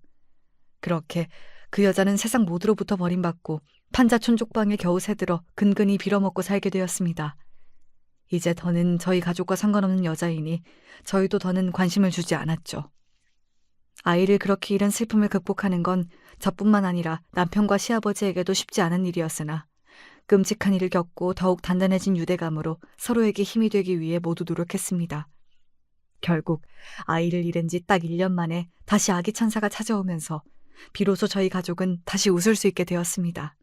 그렇게 그 여자는 세상 모두로부터 버림받고 판자촌 쪽방에 겨우 새들어 근근히 빌어먹고 살게 되었습니다. 이제 더는 저희 가족과 상관없는 여자이니 저희도 더는 관심을 주지 않았죠. 아이를 그렇게 잃은 슬픔을 극복하는 건 저뿐만 아니라 남편과 시아버지에게도 쉽지 않은 일이었으나 끔찍한 일을 겪고 더욱 단단해진 유대감으로 서로에게 힘이 되기 위해 모두 노력했습니다. 결국 아이를 잃은 지 딱 1년 만에 다시 아기 천사가 찾아오면서 비로소 저희 가족은 다시 웃을 수 있게 되었습니다.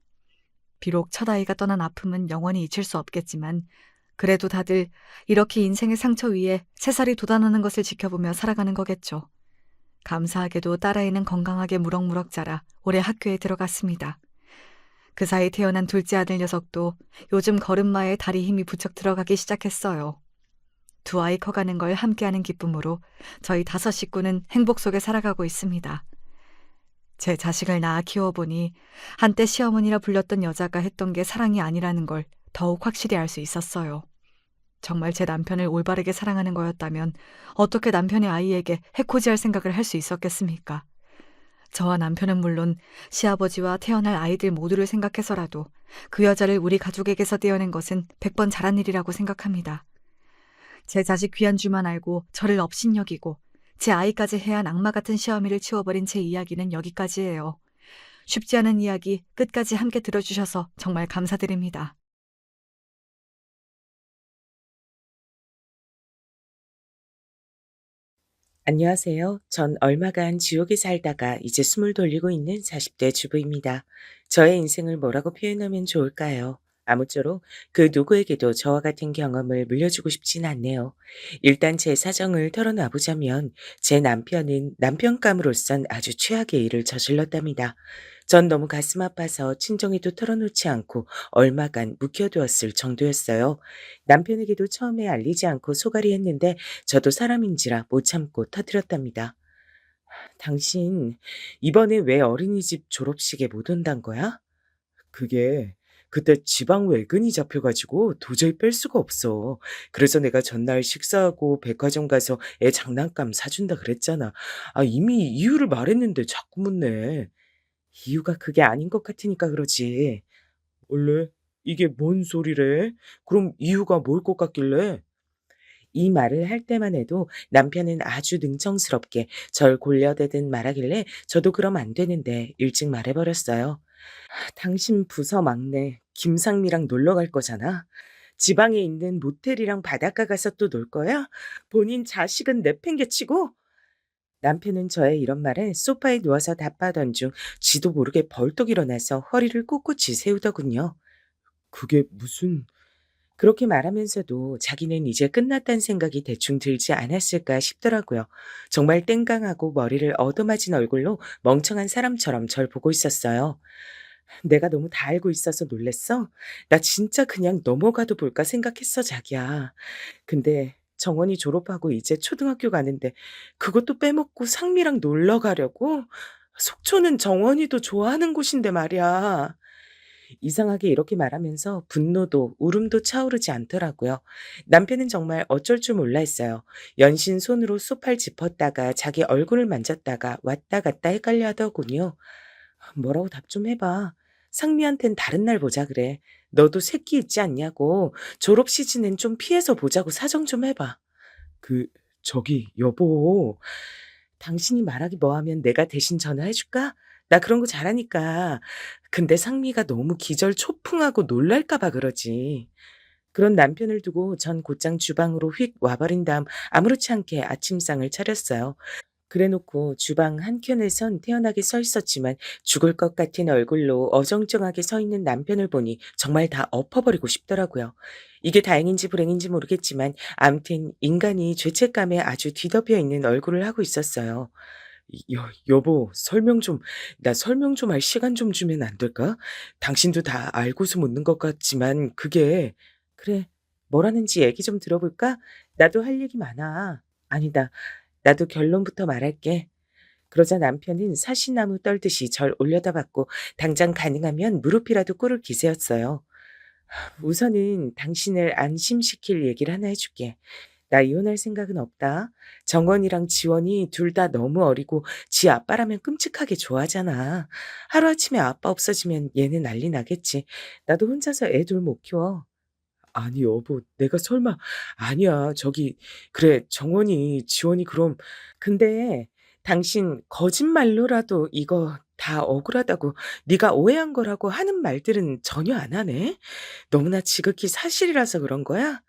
비록 첫 아이가 떠난 아픔은 영원히 잊힐 수 없겠지만 그래도 다들 이렇게 인생의 상처 위에 새살이 돋아나는 것을 지켜보며 살아가는 거겠죠. 감사하게도 딸아이는 건강하게 무럭무럭 자라 올해 학교에 들어갔습니다. 그 사이 태어난 둘째 아들 녀석도 요즘 걸음마에 다리 힘이 부쩍 들어가기 시작했어요. 두 아이 커가는 걸 함께하는 기쁨으로 저희 5 식구는 행복 속에 살아가고 있습니다. 제 자식을 낳아 키워보니 한때 시어머니라 불렸던 여자가 했던 게 사랑이 아니라는 걸 더욱 확실히 알 수 있었어요. 정말 제 남편을 올바르게 사랑하는 거였다면 어떻게 남편의 아이에게 해코지할 생각을 할 수 있었겠습니까? 저와 남편은 물론 시아버지와 태어날 아이들 모두를 생각해서라도 그 여자를 우리 가족에게서 떼어낸 것은 100번 잘한 일이라고 생각합니다. 제 자식 귀한 줄만 알고 저를 업신여기고 제 아이까지 해한 악마 같은 시어미를 치워버린 제 이야기는 여기까지예요. 쉽지 않은 이야기 끝까지 함께 들어주셔서 정말 감사드립니다. 안녕하세요. 전 얼마간 지옥에 살다가 이제 숨을 돌리고 있는 40대 주부입니다. 저의 인생을 뭐라고 표현하면 좋을까요? 아무쪼록 그 누구에게도 저와 같은 경험을 물려주고 싶진 않네요. 일단 제 사정을 털어놔 보자면 제 남편은 남편감으로선 아주 최악의 일을 저질렀답니다. 전 너무 가슴 아파서 친정에도 털어놓지 않고 얼마간 묵혀두었을 정도였어요. 남편에게도 처음에 알리지 않고 소갈이 했는데 저도 사람인지라 못 참고 터뜨렸답니다. 당신, 이번에 왜 어린이집 졸업식에 못 온단 거야? 그게 그때 지방 외근이 잡혀가지고 도저히 뺄 수가 없어. 그래서 내가 전날 식사하고 백화점 가서 애 장난감 사준다 그랬잖아. 아, 이미 이유를 말했는데 자꾸 묻네. 이유가 그게 아닌 것 같으니까 그러지. 원래 이게 뭔 소리래? 그럼 이유가 뭘 것 같길래? 이 말을 할 때만 해도 남편은 아주 능청스럽게 절 골려대듯 말하길래 저도 그럼 안 되는데 일찍 말해버렸어요. 당신 부서 막내 김상미랑 놀러 갈 거잖아. 지방에 있는 모텔이랑 바닷가 가서 또 놀 거야? 본인 자식은 내팽개치고? 남편은 저의 이런 말에 소파에 누워서 답하던 중 지도 모르게 벌떡 일어나서 허리를 꼿꼿이 세우더군요. 그게 무슨... 그렇게 말하면서도 자기는 이제 끝났다는 생각이 대충 들지 않았을까 싶더라고요. 정말 땡깡하고 머리를 얻어맞은 얼굴로 멍청한 사람처럼 절 보고 있었어요. 내가 너무 다 알고 있어서 놀랬어? 나 진짜 그냥 넘어가도 볼까 생각했어, 자기야. 근데 정원이 졸업하고 이제 초등학교 가는데 그것도 빼먹고 상미랑 놀러 가려고? 속초는 정원이도 좋아하는 곳인데 말이야. 이상하게 이렇게 말하면서 분노도 울음도 차오르지 않더라고요. 남편은 정말 어쩔 줄 몰라 했어요. 연신 손으로 소파를 짚었다가 자기 얼굴을 만졌다가 왔다 갔다 헷갈려 하더군요. 뭐라고 답 좀 해봐. 상미한텐 다른 날 보자 그래. 너도 새끼 있지 않냐고. 졸업 시즌엔 좀 피해서 보자고 사정 좀 해봐. 그, 저기, 여보. 당신이 말하기 뭐하면 내가 대신 전화해 줄까? 나 그런 거 잘하니까. 근데 상미가 너무 기절 초풍하고 놀랄까 봐 그러지. 그런 남편을 두고 전 곧장 주방으로 휙 와버린 다음 아무렇지 않게 아침상을 차렸어요. 그래 놓고 주방 한켠에선 태연하게 서 있었지만 죽을 것 같은 얼굴로 어정쩡하게 서 있는 남편을 보니 정말 다 엎어버리고 싶더라고요. 이게 다행인지 불행인지 모르겠지만 암튼 인간이 죄책감에 아주 뒤덮여 있는 얼굴을 하고 있었어요. 여보, 나 설명 좀 할 시간 좀 주면 안 될까? 당신도 다 알고서 묻는 것 같지만 그게... 그래, 뭐라는지 얘기 좀 들어볼까? 나도 할 얘기 많아. 아니다. 나도 결론부터 말할게. 그러자 남편은 사시나무 떨듯이 절 올려다봤고 당장 가능하면 무릎이라도 꿇을 기세였어요. 우선은 당신을 안심시킬 얘기를 하나 해줄게. 나 이혼할 생각은 없다. 정원이랑 지원이 둘 다 너무 어리고 지 아빠라면 끔찍하게 좋아하잖아. 하루아침에 아빠 없어지면 얘는 난리 나겠지. 나도 혼자서 애 둘 못 키워. 아니 여보, 내가 설마... 아니야. 저기 그래, 정원이, 지원이 그럼... 근데 당신 거짓말로라도 이거 다 억울하다고 네가 오해한 거라고 하는 말들은 전혀 안 하네. 너무나 지극히 사실이라서 그런 거야?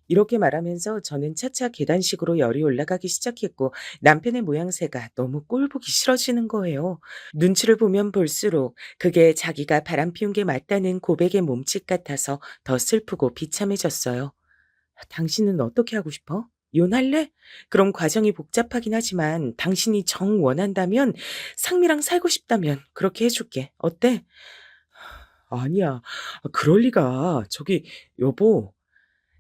이렇게 말하면서 저는 차차 계단식으로 열이 올라가기 시작했고 남편의 모양새가 너무 꼴보기 싫어지는 거예요. 눈치를 보면 볼수록 그게 자기가 바람 피운 게 맞다는 고백의 몸짓 같아서 더 슬프고 비참해졌어요. 당신은 어떻게 하고 싶어? 이혼할래? 그럼 과정이 복잡하긴 하지만 당신이 정 원한다면, 상미랑 살고 싶다면 그렇게 해줄게. 어때? 아니야. 그럴 리가. 저기, 여보.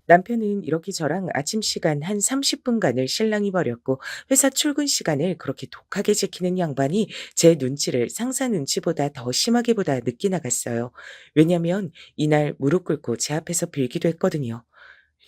남편은 이렇게 저랑 아침 시간 한 30분간을 실랑이 벌였고 회사 출근 시간을 그렇게 독하게 지키는 양반이 제 눈치를 상사 눈치보다 더 심하게 보다 늦게 나갔어요. 왜냐면 이날 무릎 꿇고 제 앞에서 빌기도 했거든요.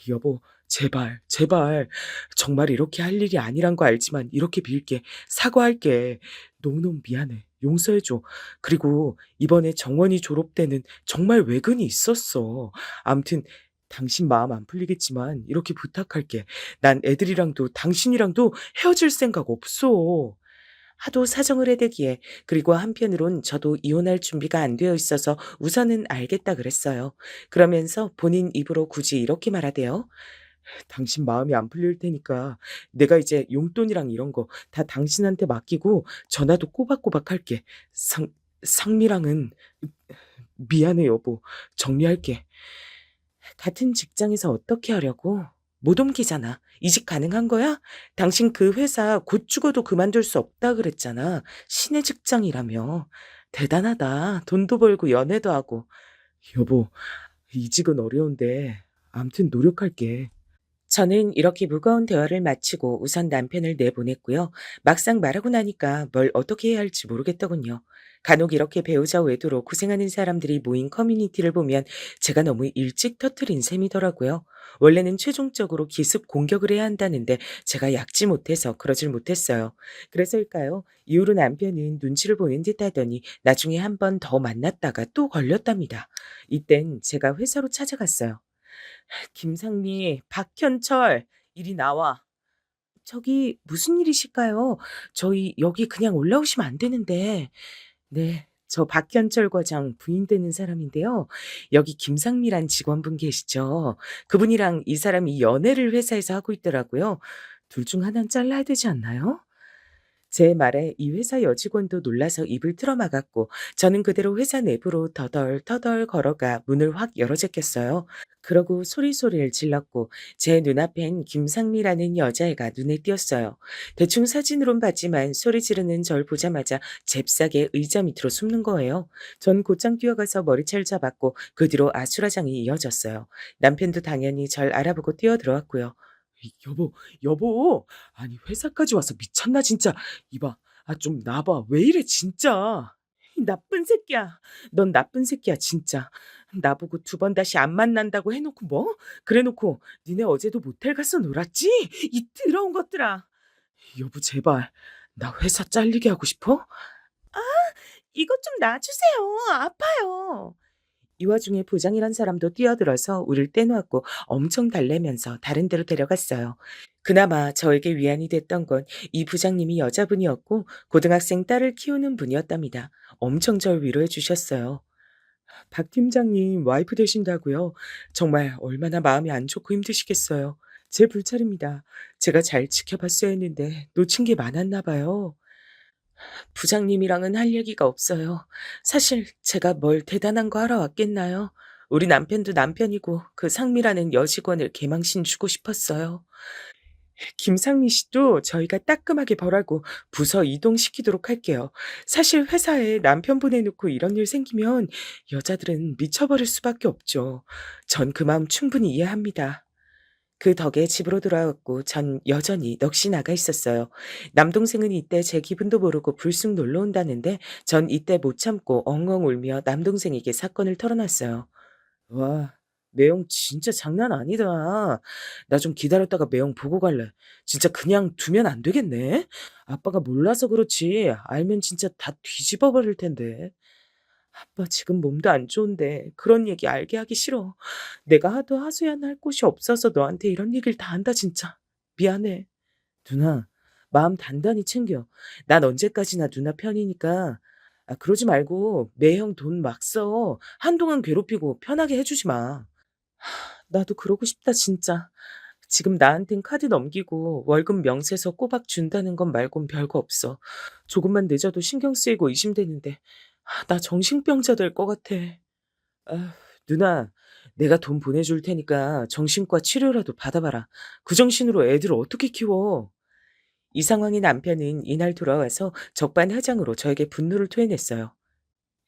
여보, 제발, 제발. 정말 이렇게 할 일이 아니란 거 알지만 이렇게 빌게. 사과할게. 너무너무 미안해. 용서해줘. 그리고 이번에 정원이 졸업 때는 정말 외근이 있었어. 암튼 당신 마음 안 풀리겠지만 이렇게 부탁할게. 난 애들이랑도 당신이랑도 헤어질 생각 없어. 하도 사정을 해대기에 그리고 한편으론 저도 이혼할 준비가 안 되어 있어서 우선은 알겠다 그랬어요. 그러면서 본인 입으로 굳이 이렇게 말하대요. 당신 마음이 안 풀릴 테니까 내가 이제 용돈이랑 이런 거 다 당신한테 맡기고 전화도 꼬박꼬박 할게. 상미랑은 미안해 여보. 정리할게. 같은 직장에서 어떻게 하려고? 못 옮기잖아. 이직 가능한 거야? 당신 그 회사 곧 죽어도 그만둘 수 없다 그랬잖아. 신의 직장이라며. 대단하다. 돈도 벌고 연애도 하고. 여보, 이직은 어려운데 암튼 노력할게. 저는 이렇게 무거운 대화를 마치고 우선 남편을 내보냈고요. 막상 말하고 나니까 뭘 어떻게 해야 할지 모르겠더군요. 간혹 이렇게 배우자 외도로 고생하는 사람들이 모인 커뮤니티를 보면 제가 너무 일찍 터트린 셈이더라고요. 원래는 최종적으로 기습 공격을 해야 한다는데 제가 약지 못해서 그러질 못했어요. 그래서일까요? 이후로 남편은 눈치를 보는 듯 하더니 나중에 한 번 더 만났다가 또 걸렸답니다. 이땐 제가 회사로 찾아갔어요. 김상미, 박현철, 이리 나와. 저기 무슨 일이실까요? 저희 여기 그냥 올라오시면 안 되는데. 네, 저 박현철 과장 부인 되는 사람인데요. 여기 김상미란 직원분 계시죠? 그분이랑 이 사람이 연애를 회사에서 하고 있더라고요. 둘 중 하나는 잘라야 되지 않나요? 제 말에 이 회사 여직원도 놀라서 입을 틀어막았고 저는 그대로 회사 내부로 터덜터덜 걸어가 문을 확 열어 제꼈어요. 그러고 소리소리를 질렀고 제 눈앞엔 김상미라는 여자애가 눈에 띄었어요. 대충 사진으론 봤지만 소리 지르는 절 보자마자 잽싸게 의자 밑으로 숨는 거예요. 전 곧장 뛰어가서 머리채를 잡았고 그 뒤로 아수라장이 이어졌어요. 남편도 당연히 절 알아보고 뛰어들어왔고요. 여보, 여보. 아니 회사까지 와서 미쳤나 진짜. 이봐. 좀 나봐. 왜 이래 진짜. 이 나쁜 새끼야. 넌 나쁜 새끼야 진짜. 나보고 두 번 다시 안 만난다고 해놓고 뭐? 그래놓고 니네 어제도 모텔 가서 놀았지? 이 더러운 것들아. 여보 제발. 나 회사 잘리게 하고 싶어? 아, 이것 좀 놔주세요. 아파요. 이 와중에 부장이란 사람도 뛰어들어서 우릴 떼놓았고 엄청 달래면서 다른 데로 데려갔어요. 그나마 저에게 위안이 됐던 건 이 부장님이 여자분이었고 고등학생 딸을 키우는 분이었답니다. 엄청 절 위로해 주셨어요. 박 팀장님 와이프 되신다고요? 정말 얼마나 마음이 안 좋고 힘드시겠어요. 제 불찰입니다. 제가 잘 지켜봤어야 했는데 놓친 게 많았나 봐요. 부장님이랑은 할 얘기가 없어요. 사실 제가 뭘 대단한 거 하러 왔겠나요? 우리 남편도 남편이고 그 상미라는 여직원을 개망신 주고 싶었어요. 김상미 씨도 저희가 따끔하게 벌하고 부서 이동시키도록 할게요. 사실 회사에 남편 보내놓고 이런 일 생기면 여자들은 미쳐버릴 수밖에 없죠. 전 그 마음 충분히 이해합니다. 그 덕에 집으로 돌아왔고 전 여전히 넋이 나가 있었어요. 남동생은 이때 제 기분도 모르고 불쑥 놀러 온다는데 전 이때 못 참고 엉엉 울며 남동생에게 사건을 털어놨어요. 와, 매형 진짜 장난 아니다. 나 좀 기다렸다가 매형 보고 갈래. 진짜 그냥 두면 안 되겠네. 아빠가 몰라서 그렇지. 알면 진짜 다 뒤집어 버릴 텐데. 아빠 지금 몸도 안 좋은데 그런 얘기 알게 하기 싫어. 내가 하도 하소연할 곳이 없어서 너한테 이런 얘기를 다 한다 진짜. 미안해. 누나, 마음 단단히 챙겨. 난 언제까지나 누나 편이니까. 그러지 말고 매형 돈 막 써. 한동안 괴롭히고 편하게 해주지 마. 나도 그러고 싶다 진짜. 지금 나한텐 카드 넘기고 월급 명세서 꼬박 준다는 건 말곤 별거 없어. 조금만 늦어도 신경 쓰이고 의심되는데 나 정신병자 될 것 같아. 아, 누나, 내가 돈 보내줄 테니까 정신과 치료라도 받아봐라. 그 정신으로 애들 어떻게 키워? 이 상황에 남편은 이날 돌아와서 적반하장으로 저에게 분노를 토해냈어요.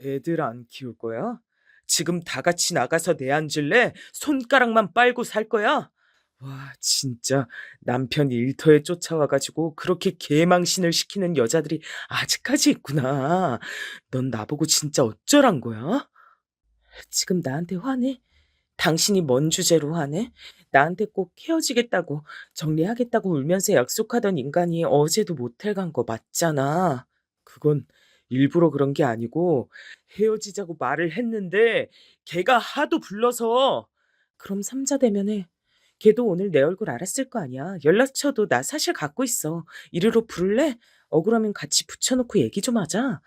애들 안 키울 거야? 지금 다 같이 나가서 내앉을래? 손가락만 빨고 살 거야? 와, 진짜 남편 일터에 쫓아와가지고 그렇게 개망신을 시키는 여자들이 아직까지 있구나. 넌 나보고 진짜 어쩌란 거야? 지금 나한테 화내? 당신이 뭔 주제로 화내? 나한테 꼭 헤어지겠다고, 정리하겠다고 울면서 약속하던 인간이 어제도 모텔 간 거 맞잖아. 그건 일부러 그런 게 아니고 헤어지자고 말을 했는데 걔가 하도 불러서. 그럼 삼자 대면해. 걔도 오늘 내 얼굴 알았을 거 아니야. 연락처도 나 사실 갖고 있어. 이리로 부를래? 억울하면 같이 붙여놓고 얘기 좀 하자.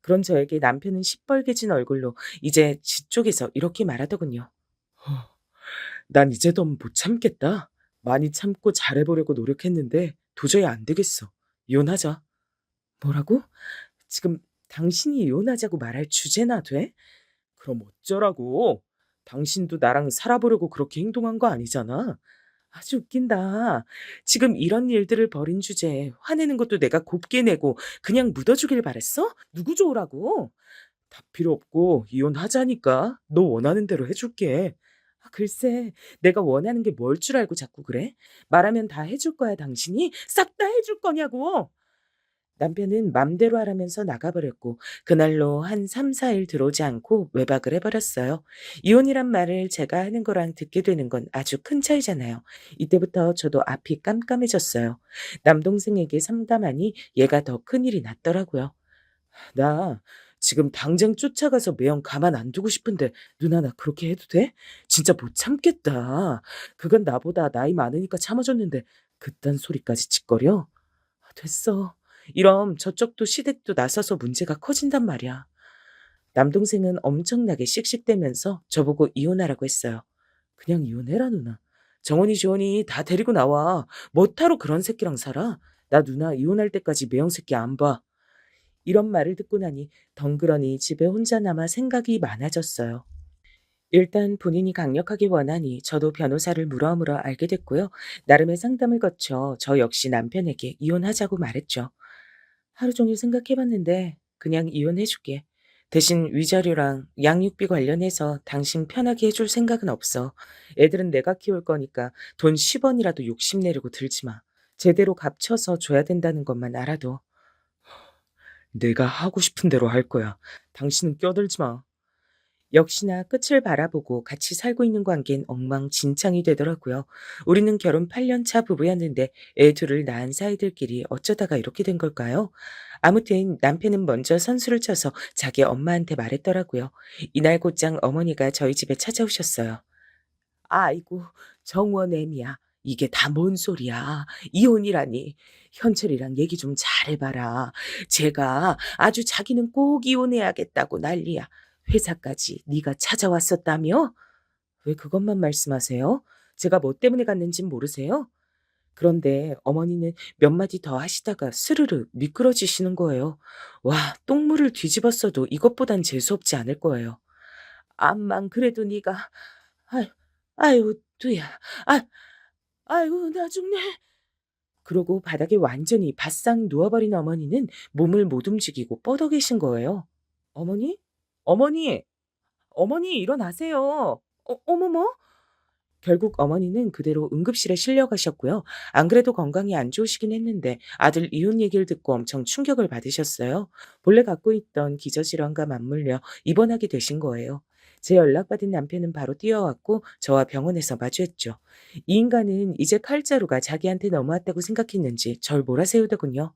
그런 저에게 남편은 시뻘개진 얼굴로 이제 지 쪽에서 이렇게 말하더군요. 난 이제 더 못 참겠다. 많이 참고 잘해보려고 노력했는데 도저히 안 되겠어. 이혼하자. 뭐라고? 지금 당신이 이혼하자고 말할 주제나 돼? 그럼 어쩌라고? 당신도 나랑 살아보려고 그렇게 행동한 거 아니잖아. 아주 웃긴다. 지금 이런 일들을 벌인 주제에 화내는 것도 내가 곱게 내고 그냥 묻어주길 바랬어? 누구 좋으라고? 다 필요 없고 이혼하자니까. 너 원하는 대로 해줄게. 아, 글쎄, 내가 원하는 게 뭘 줄 알고 자꾸 그래? 말하면 다 해줄 거야, 당신이? 싹 다 해줄 거냐고! 남편은 맘대로 하라면서 나가버렸고 그날로 한 3, 4일 들어오지 않고 외박을 해버렸어요. 이혼이란 말을 제가 하는 거랑 듣게 되는 건 아주 큰 차이잖아요. 이때부터 저도 앞이 깜깜해졌어요. 남동생에게 상담하니 얘가 더 큰일이 났더라고요. 나 지금 당장 쫓아가서 매형 가만 안 두고 싶은데 누나 나 그렇게 해도 돼? 진짜 못 참겠다. 그건 나보다 나이 많으니까 참아줬는데 그딴 소리까지 짓거려? 아, 됐어. 이럼 저쪽도 시댁도 나서서 문제가 커진단 말이야. 남동생은 엄청나게 씩씩대면서 저보고 이혼하라고 했어요. 그냥 이혼해라 누나. 정원이 지원이 다 데리고 나와. 뭐하러 그런 새끼랑 살아? 나 누나 이혼할 때까지 매형 새끼 안 봐. 이런 말을 듣고 나니 덩그러니 집에 혼자 남아 생각이 많아졌어요. 일단 본인이 강력하게 원하니 저도 변호사를 물어물어 알게 됐고요. 나름의 상담을 거쳐 저 역시 남편에게 이혼하자고 말했죠. 하루 종일 생각해봤는데 그냥 이혼해줄게. 대신 위자료랑 양육비 관련해서 당신 편하게 해줄 생각은 없어. 애들은 내가 키울 거니까 돈 10원이라도 욕심내려고 들지 마. 제대로 값쳐서 줘야 된다는 것만 알아도. 내가 하고 싶은 대로 할 거야. 당신은 껴들지 마. 역시나 끝을 바라보고 같이 살고 있는 관계는 엉망진창이 되더라고요. 우리는 결혼 8년 차 부부였는데 애 둘을 낳은 사이들끼리 어쩌다가 이렇게 된 걸까요? 아무튼 남편은 먼저 선수를 쳐서 자기 엄마한테 말했더라고요. 이날 곧장 어머니가 저희 집에 찾아오셨어요. 아이고, 정원 애미야. 이게 다 뭔 소리야. 이혼이라니. 현철이랑 얘기 좀 잘해봐라. 제가 아주 자기는 꼭 이혼해야겠다고 난리야. 회사까지 네가 찾아왔었다며? 왜 그것만 말씀하세요? 제가 뭐 때문에 갔는진 모르세요? 그런데 어머니는 몇 마디 더 하시다가 스르르 미끄러지시는 거예요. 와, 똥물을 뒤집었어도 이것보단 재수없지 않을 거예요. 암만 그래도 네가 아유, 아유, 두야. 아, 아유, 나 죽네. 그러고 바닥에 완전히 바싹 누워버린 어머니는 몸을 못 움직이고 뻗어 계신 거예요. 어머니? 어머니! 어머니, 일어나세요. 어머머? 결국 어머니는 그대로 응급실에 실려가셨고요. 안 그래도 건강이 안 좋으시긴 했는데 아들 이혼 얘기를 듣고 엄청 충격을 받으셨어요. 본래 갖고 있던 기저질환과 맞물려 입원하게 되신 거예요. 제 연락받은 남편은 바로 뛰어왔고 저와 병원에서 마주했죠. 이 인간은 이제 칼자루가 자기한테 넘어왔다고 생각했는지 절 몰아세우더군요.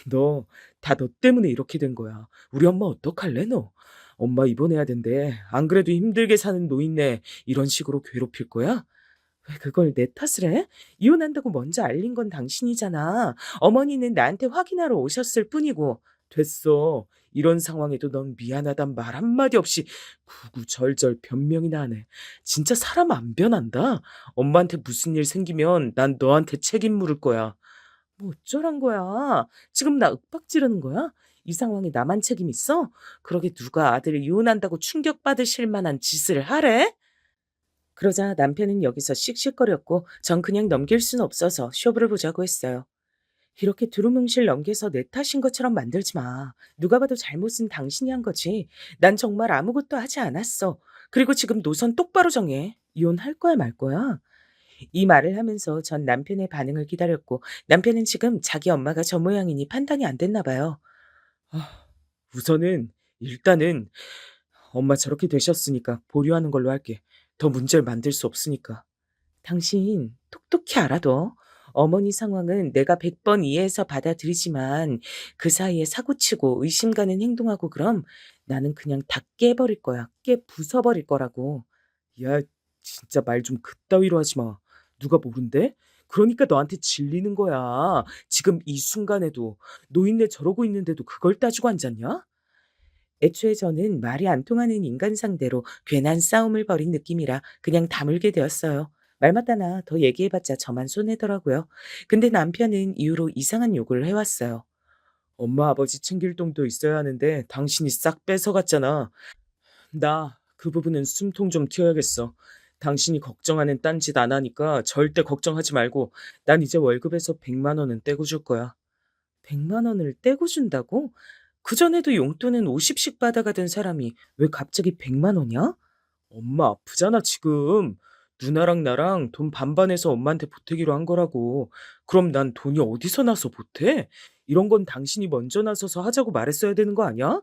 너, 다 너 때문에 이렇게 된 거야. 우리 엄마 어떡할래, 너? 엄마 입원해야 된대. 안 그래도 힘들게 사는 노인네 이런 식으로 괴롭힐 거야? 왜 그걸 내 탓을 해? 이혼한다고 먼저 알린 건 당신이잖아. 어머니는 나한테 확인하러 오셨을 뿐이고. 됐어. 이런 상황에도 넌 미안하단 말 한마디 없이 구구절절 변명이나 하네. 진짜 사람 안 변한다. 엄마한테 무슨 일 생기면 난 너한테 책임 물을 거야. 뭐 어쩌란 거야? 지금 나 윽박 지르는 거야? 이 상황에 나만 책임 있어? 그러게 누가 아들을 이혼한다고 충격받으실 만한 짓을 하래? 그러자 남편은 여기서 씩씩거렸고 전 그냥 넘길 순 없어서 쇼부를 보자고 했어요. 이렇게 두루뭉실 넘겨서 내 탓인 것처럼 만들지 마. 누가 봐도 잘못은 당신이 한 거지. 난 정말 아무것도 하지 않았어. 그리고 지금 노선 똑바로 정해. 이혼할 거야 말 거야? 이 말을 하면서 전 남편의 반응을 기다렸고 남편은 지금 자기 엄마가 저 모양이니 판단이 안 됐나 봐요. 아, 우선은 일단은 엄마 저렇게 되셨으니까 보류하는 걸로 할게. 더 문제를 만들 수 없으니까. 당신 똑똑히 알아둬. 어머니 상황은 내가 100번 이해해서 받아들이지만 그 사이에 사고치고 의심 가는 행동하고 그럼 나는 그냥 다 깨버릴 거야. 깨 부숴버릴 거라고. 야, 진짜 말 좀 그따위로 하지 마. 누가 모른대? 그러니까 너한테 질리는 거야. 지금 이 순간에도 노인네 저러고 있는데도 그걸 따지고 앉았냐? 애초에 저는 말이 안 통하는 인간 상대로 괜한 싸움을 벌인 느낌이라 그냥 다물게 되었어요. 말 맞다나 더 얘기해봤자 저만 손해더라고요. 근데 남편은 이후로 이상한 욕을 해왔어요. 엄마 아버지 챙길 돈도 있어야 하는데 당신이 싹 뺏어갔잖아. 나 그 부분은 숨통 좀 튀어야겠어. 당신이 걱정하는 딴짓 안 하니까 절대 걱정하지 말고 난 이제 월급에서 100만 원은 떼고 줄 거야. 100만 원을 떼고 준다고? 그전에도 용돈은 50씩 받아가던 사람이 왜 갑자기 100만 원이야? 엄마 아프잖아, 지금. 누나랑 나랑 돈 반반해서 엄마한테 보태기로 한 거라고. 그럼 난 돈이 어디서 나서 보태? 이런 건 당신이 먼저 나서서 하자고 말했어야 되는 거 아니야?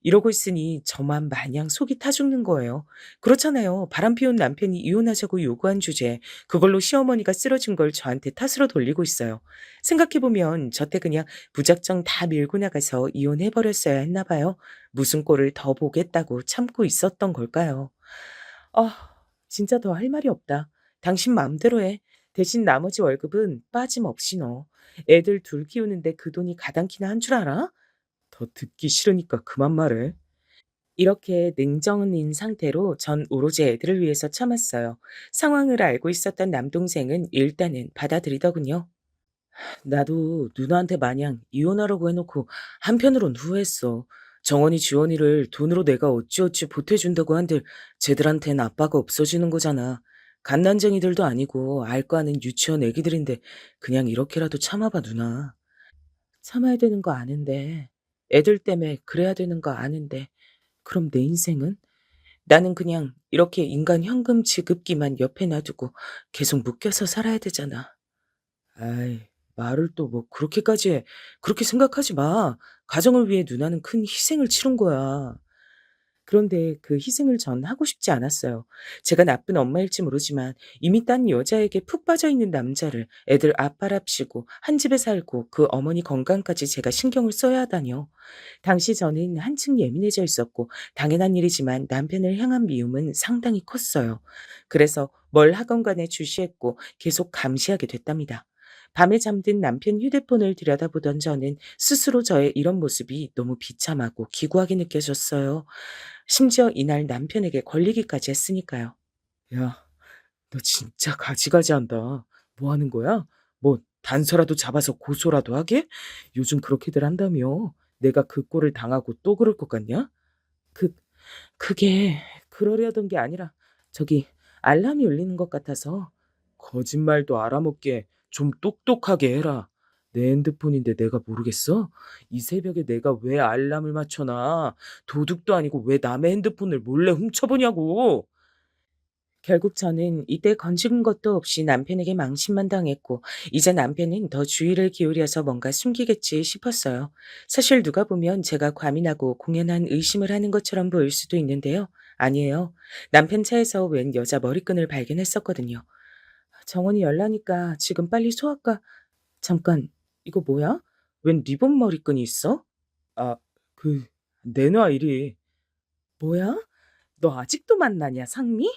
이러고 있으니 저만 마냥 속이 타 죽는 거예요. 그렇잖아요. 바람피운 남편이 이혼하자고 요구한 주제에 그걸로 시어머니가 쓰러진 걸 저한테 탓으로 돌리고 있어요. 생각해보면 저때 그냥 무작정 다 밀고 나가서 이혼해버렸어야 했나 봐요. 무슨 꼴을 더 보겠다고 참고 있었던 걸까요? 아, 진짜 더 할 말이 없다. 당신 마음대로 해. 대신 나머지 월급은 빠짐없이 넣어. 애들 둘 키우는데 그 돈이 가당키나 한 줄 알아? 더 듣기 싫으니까 그만 말해. 이렇게 냉정인 상태로 전 오로지 애들을 위해서 참았어요. 상황을 알고 있었던 남동생은 일단은 받아들이더군요. 나도 누나한테 마냥 이혼하라고 해놓고 한편으론 후회했어. 정원이 지원이를 돈으로 내가 어찌어찌 보태준다고 한들 쟤들한텐 아빠가 없어지는 거잖아. 갓난쟁이들도 아니고 알 거 아는 유치원 애기들인데 그냥 이렇게라도 참아봐 누나. 참아야 되는 거 아는데 애들 때문에 그래야 되는 거 아는데 그럼 내 인생은? 나는 그냥 이렇게 인간 현금 지급기만 옆에 놔두고 계속 묶여서 살아야 되잖아. 아이, 말을 또 뭐 그렇게까지 해. 그렇게 생각하지 마. 가정을 위해 누나는 큰 희생을 치른 거야. 그런데 그 희생을 전 하고 싶지 않았어요. 제가 나쁜 엄마일지 모르지만 이미 딴 여자에게 푹 빠져 있는 남자를 애들 아빠랍시고 한 집에 살고 그 어머니 건강까지 제가 신경을 써야 하다니요. 당시 저는 한층 예민해져 있었고 당연한 일이지만 남편을 향한 미움은 상당히 컸어요. 그래서 뭘 하건 간에 주시했고 계속 감시하게 됐답니다. 밤에 잠든 남편 휴대폰을 들여다보던 저는 스스로 저의 이런 모습이 너무 비참하고 기구하게 느껴졌어요. 심지어 이날 남편에게 걸리기까지 했으니까요. 야, 너 진짜 가지가지한다. 뭐 하는 거야? 뭐 단서라도 잡아서 고소라도 하게? 요즘 그렇게들 한다며. 내가 그 꼴을 당하고 또 그럴 것 같냐? 그 그게 그러려던 게 아니라 저기 알람이 울리는 것 같아서. 거짓말도 알아먹게 좀 똑똑하게 해라. 내 핸드폰인데 내가 모르겠어? 이 새벽에 내가 왜 알람을 맞춰 놔? 도둑도 아니고 왜 남의 핸드폰을 몰래 훔쳐보냐고. 결국 저는 이때 건진 것도 없이 남편에게 망신만 당했고 이제 남편은 더 주의를 기울여서 뭔가 숨기겠지 싶었어요. 사실 누가 보면 제가 과민하고 공연한 의심을 하는 것처럼 보일 수도 있는데요. 아니에요. 남편 차에서 웬 여자 머리끈을 발견했었거든요. 정원이 열나니까 지금 빨리 소아과. 잠깐, 이거 뭐야? 웬 리본 머리끈이 있어? 아, 그 내놔 이리. 뭐야? 너 아직도 만나냐, 상미?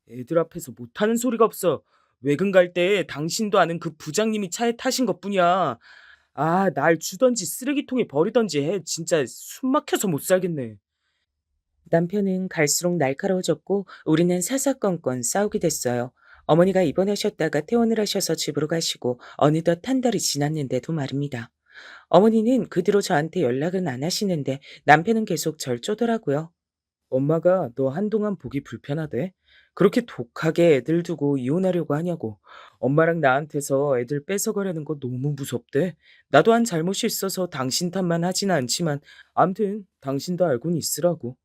애들 앞에서 못하는 소리가 없어. 외근 갈 때 당신도 아는 그 부장님이 차에 타신 것뿐이야. 아, 날 주던지 쓰레기통에 버리던지 해. 진짜 숨 막혀서 못 살겠네. 남편은 갈수록 날카로워졌고 우리는 사사건건 싸우게 됐어요. 어머니가 입원하셨다가 퇴원을 하셔서 집으로 가시고 어느덧 한 달이 지났는데도 말입니다. 어머니는 그 뒤로 저한테 연락은 안 하시는데 남편은 계속 절 쪼더라고요. 엄마가 너 한동안 보기 불편하대. 그렇게 독하게 애들 두고 이혼하려고 하냐고. 엄마랑 나한테서 애들 뺏어가려는 거 너무 무섭대. 나도 한 잘못이 있어서 당신 탓만 하진 않지만 암튼 당신도 알고는 있으라고.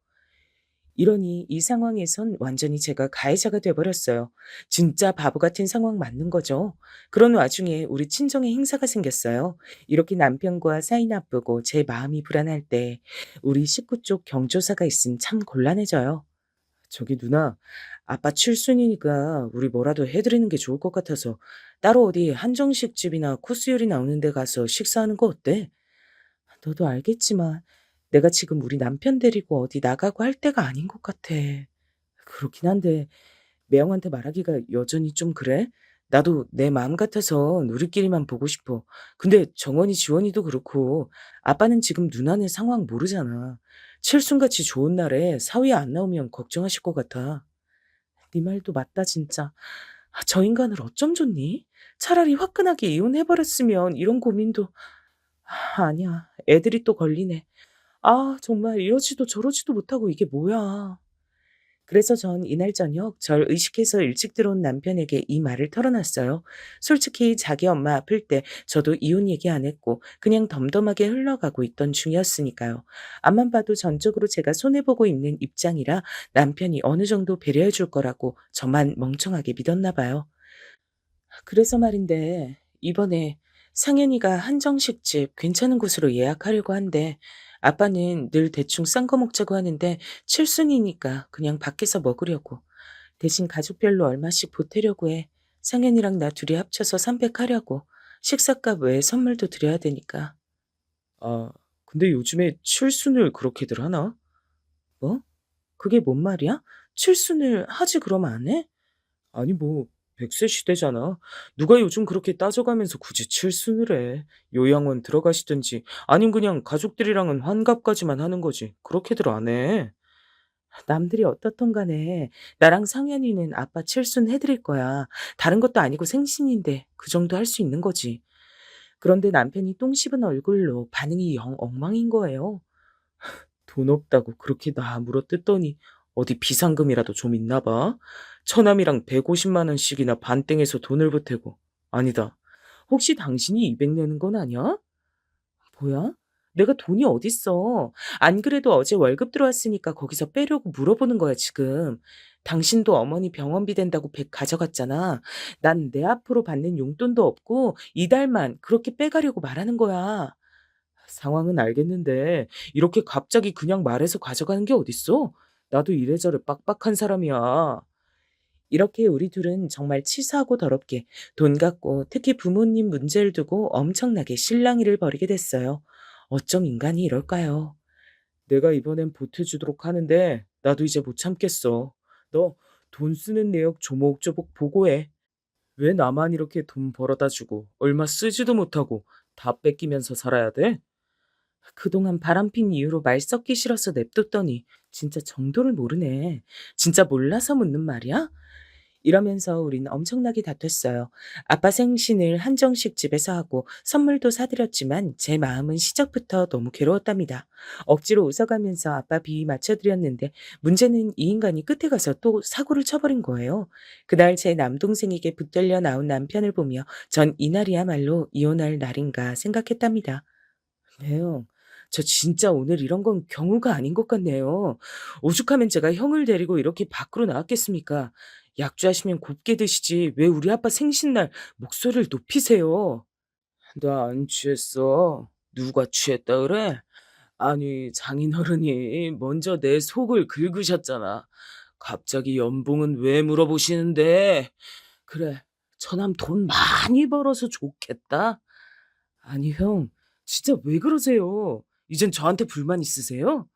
이러니 이 상황에선 완전히 제가 가해자가 돼버렸어요. 진짜 바보 같은 상황 맞는 거죠. 그런 와중에 우리 친정에 행사가 생겼어요. 이렇게 남편과 사이 나쁘고 제 마음이 불안할 때 우리 식구 쪽 경조사가 있으면 참 곤란해져요. 저기 누나, 아빠 칠순이니까 우리 뭐라도 해드리는 게 좋을 것 같아서 따로 어디 한정식 집이나 코스 요리 나오는 데 가서 식사하는 거 어때? 너도 알겠지만 내가 지금 우리 남편 데리고 어디 나가고 할 때가 아닌 것 같아. 그렇긴 한데 매형한테 말하기가 여전히 좀 그래? 나도 내 마음 같아서 우리끼리만 보고 싶어. 근데 정원이 지원이도 그렇고 아빠는 지금 누나네 상황 모르잖아. 칠순같이 좋은 날에 사위 안 나오면 걱정하실 것 같아. 네 말도 맞다 진짜. 저 인간을 어쩜 좋니? 차라리 화끈하게 이혼해버렸으면 이런 고민도. 아니야. 애들이 또 걸리네. 정말 이러지도 저러지도 못하고 이게 뭐야. 그래서 전 이날 저녁 절 의식해서 일찍 들어온 남편에게 이 말을 털어놨어요. 솔직히 자기 엄마 아플 때 저도 이혼 얘기 안 했고 그냥 덤덤하게 흘러가고 있던 중이었으니까요. 앞만 봐도 전적으로 제가 손해보고 있는 입장이라 남편이 어느 정도 배려해 줄 거라고 저만 멍청하게 믿었나 봐요. 그래서 말인데 이번에 상현이가 한정식집 괜찮은 곳으로 예약하려고 한대. 아빠는 늘 대충 싼 거 먹자고 하는데 칠순이니까 그냥 밖에서 먹으려고. 대신 가족별로 얼마씩 보태려고 해. 상현이랑 나 둘이 합쳐서 300 하려고. 식사값 외에 선물도 드려야 되니까. 아, 근데 요즘에 칠순을 그렇게들 하나? 뭐? 그게 뭔 말이야? 칠순을 하지 그럼 안 해? 아니 뭐 100세 시대잖아. 누가 요즘 그렇게 따져가면서 굳이 칠순을 해. 요양원 들어가시든지 아님 그냥 가족들이랑은 환갑까지만 하는 거지. 그렇게들 안 해. 남들이 어떻든 간에 나랑 상현이는 아빠 칠순 해드릴 거야. 다른 것도 아니고 생신인데 그 정도 할 수 있는 거지. 그런데 남편이 똥 씹은 얼굴로 반응이 영 엉망인 거예요. 돈 없다고 그렇게 나 물어뜯더니 어디 비상금이라도 좀 있나 봐. 처남이랑 150만 원씩이나 반땡에서 돈을 보태고. 아니다. 혹시 당신이 200 내는 건 아니야? 뭐야? 내가 돈이 어딨어. 안 그래도 어제 월급 들어왔으니까 거기서 빼려고 물어보는 거야, 지금. 당신도 어머니 병원비 된다고 100 가져갔잖아. 난 내 앞으로 받는 용돈도 없고 이달만 그렇게 빼가려고 말하는 거야. 상황은 알겠는데 이렇게 갑자기 그냥 말해서 가져가는 게 어딨어? 나도 이래저래 빡빡한 사람이야. 이렇게 우리 둘은 정말 치사하고 더럽게 돈 갖고 특히 부모님 문제를 두고 엄청나게 실랑이를 벌이게 됐어요. 어쩜 인간이 이럴까요? 내가 이번엔 보태주도록 하는데 나도 이제 못 참겠어. 너 돈 쓰는 내역 조목조목 보고해. 왜 나만 이렇게 돈 벌어다 주고 얼마 쓰지도 못하고 다 뺏기면서 살아야 돼? 그동안 바람핀 이유로 말 섞기 싫어서 냅뒀더니 진짜 정도를 모르네. 진짜 몰라서 묻는 말이야? 이러면서 우린 엄청나게 다퉜어요. 아빠 생신을 한정식 집에서 하고 선물도 사드렸지만 제 마음은 시작부터 너무 괴로웠답니다. 억지로 웃어가면서 아빠 비위 맞춰드렸는데 문제는 이 인간이 끝에 가서 또 사고를 쳐버린 거예요. 그날 제 남동생에게 붙들려 나온 남편을 보며 전 이날이야말로 이혼할 날인가 생각했답니다. 네. 저 진짜 오늘 이런 건 경우가 아닌 것 같네요. 오죽하면 제가 형을 데리고 이렇게 밖으로 나왔겠습니까? 약주하시면 곱게 드시지 왜 우리 아빠 생신날 목소리를 높이세요? 나 안 취했어. 누가 취했다 그래? 아니 장인어른이 먼저 내 속을 긁으셨잖아. 갑자기 연봉은 왜 물어보시는데? 그래, 저남 돈 많이 벌어서 좋겠다. 아니 형, 진짜 왜 그러세요? 이젠 저한테 불만 있으세요?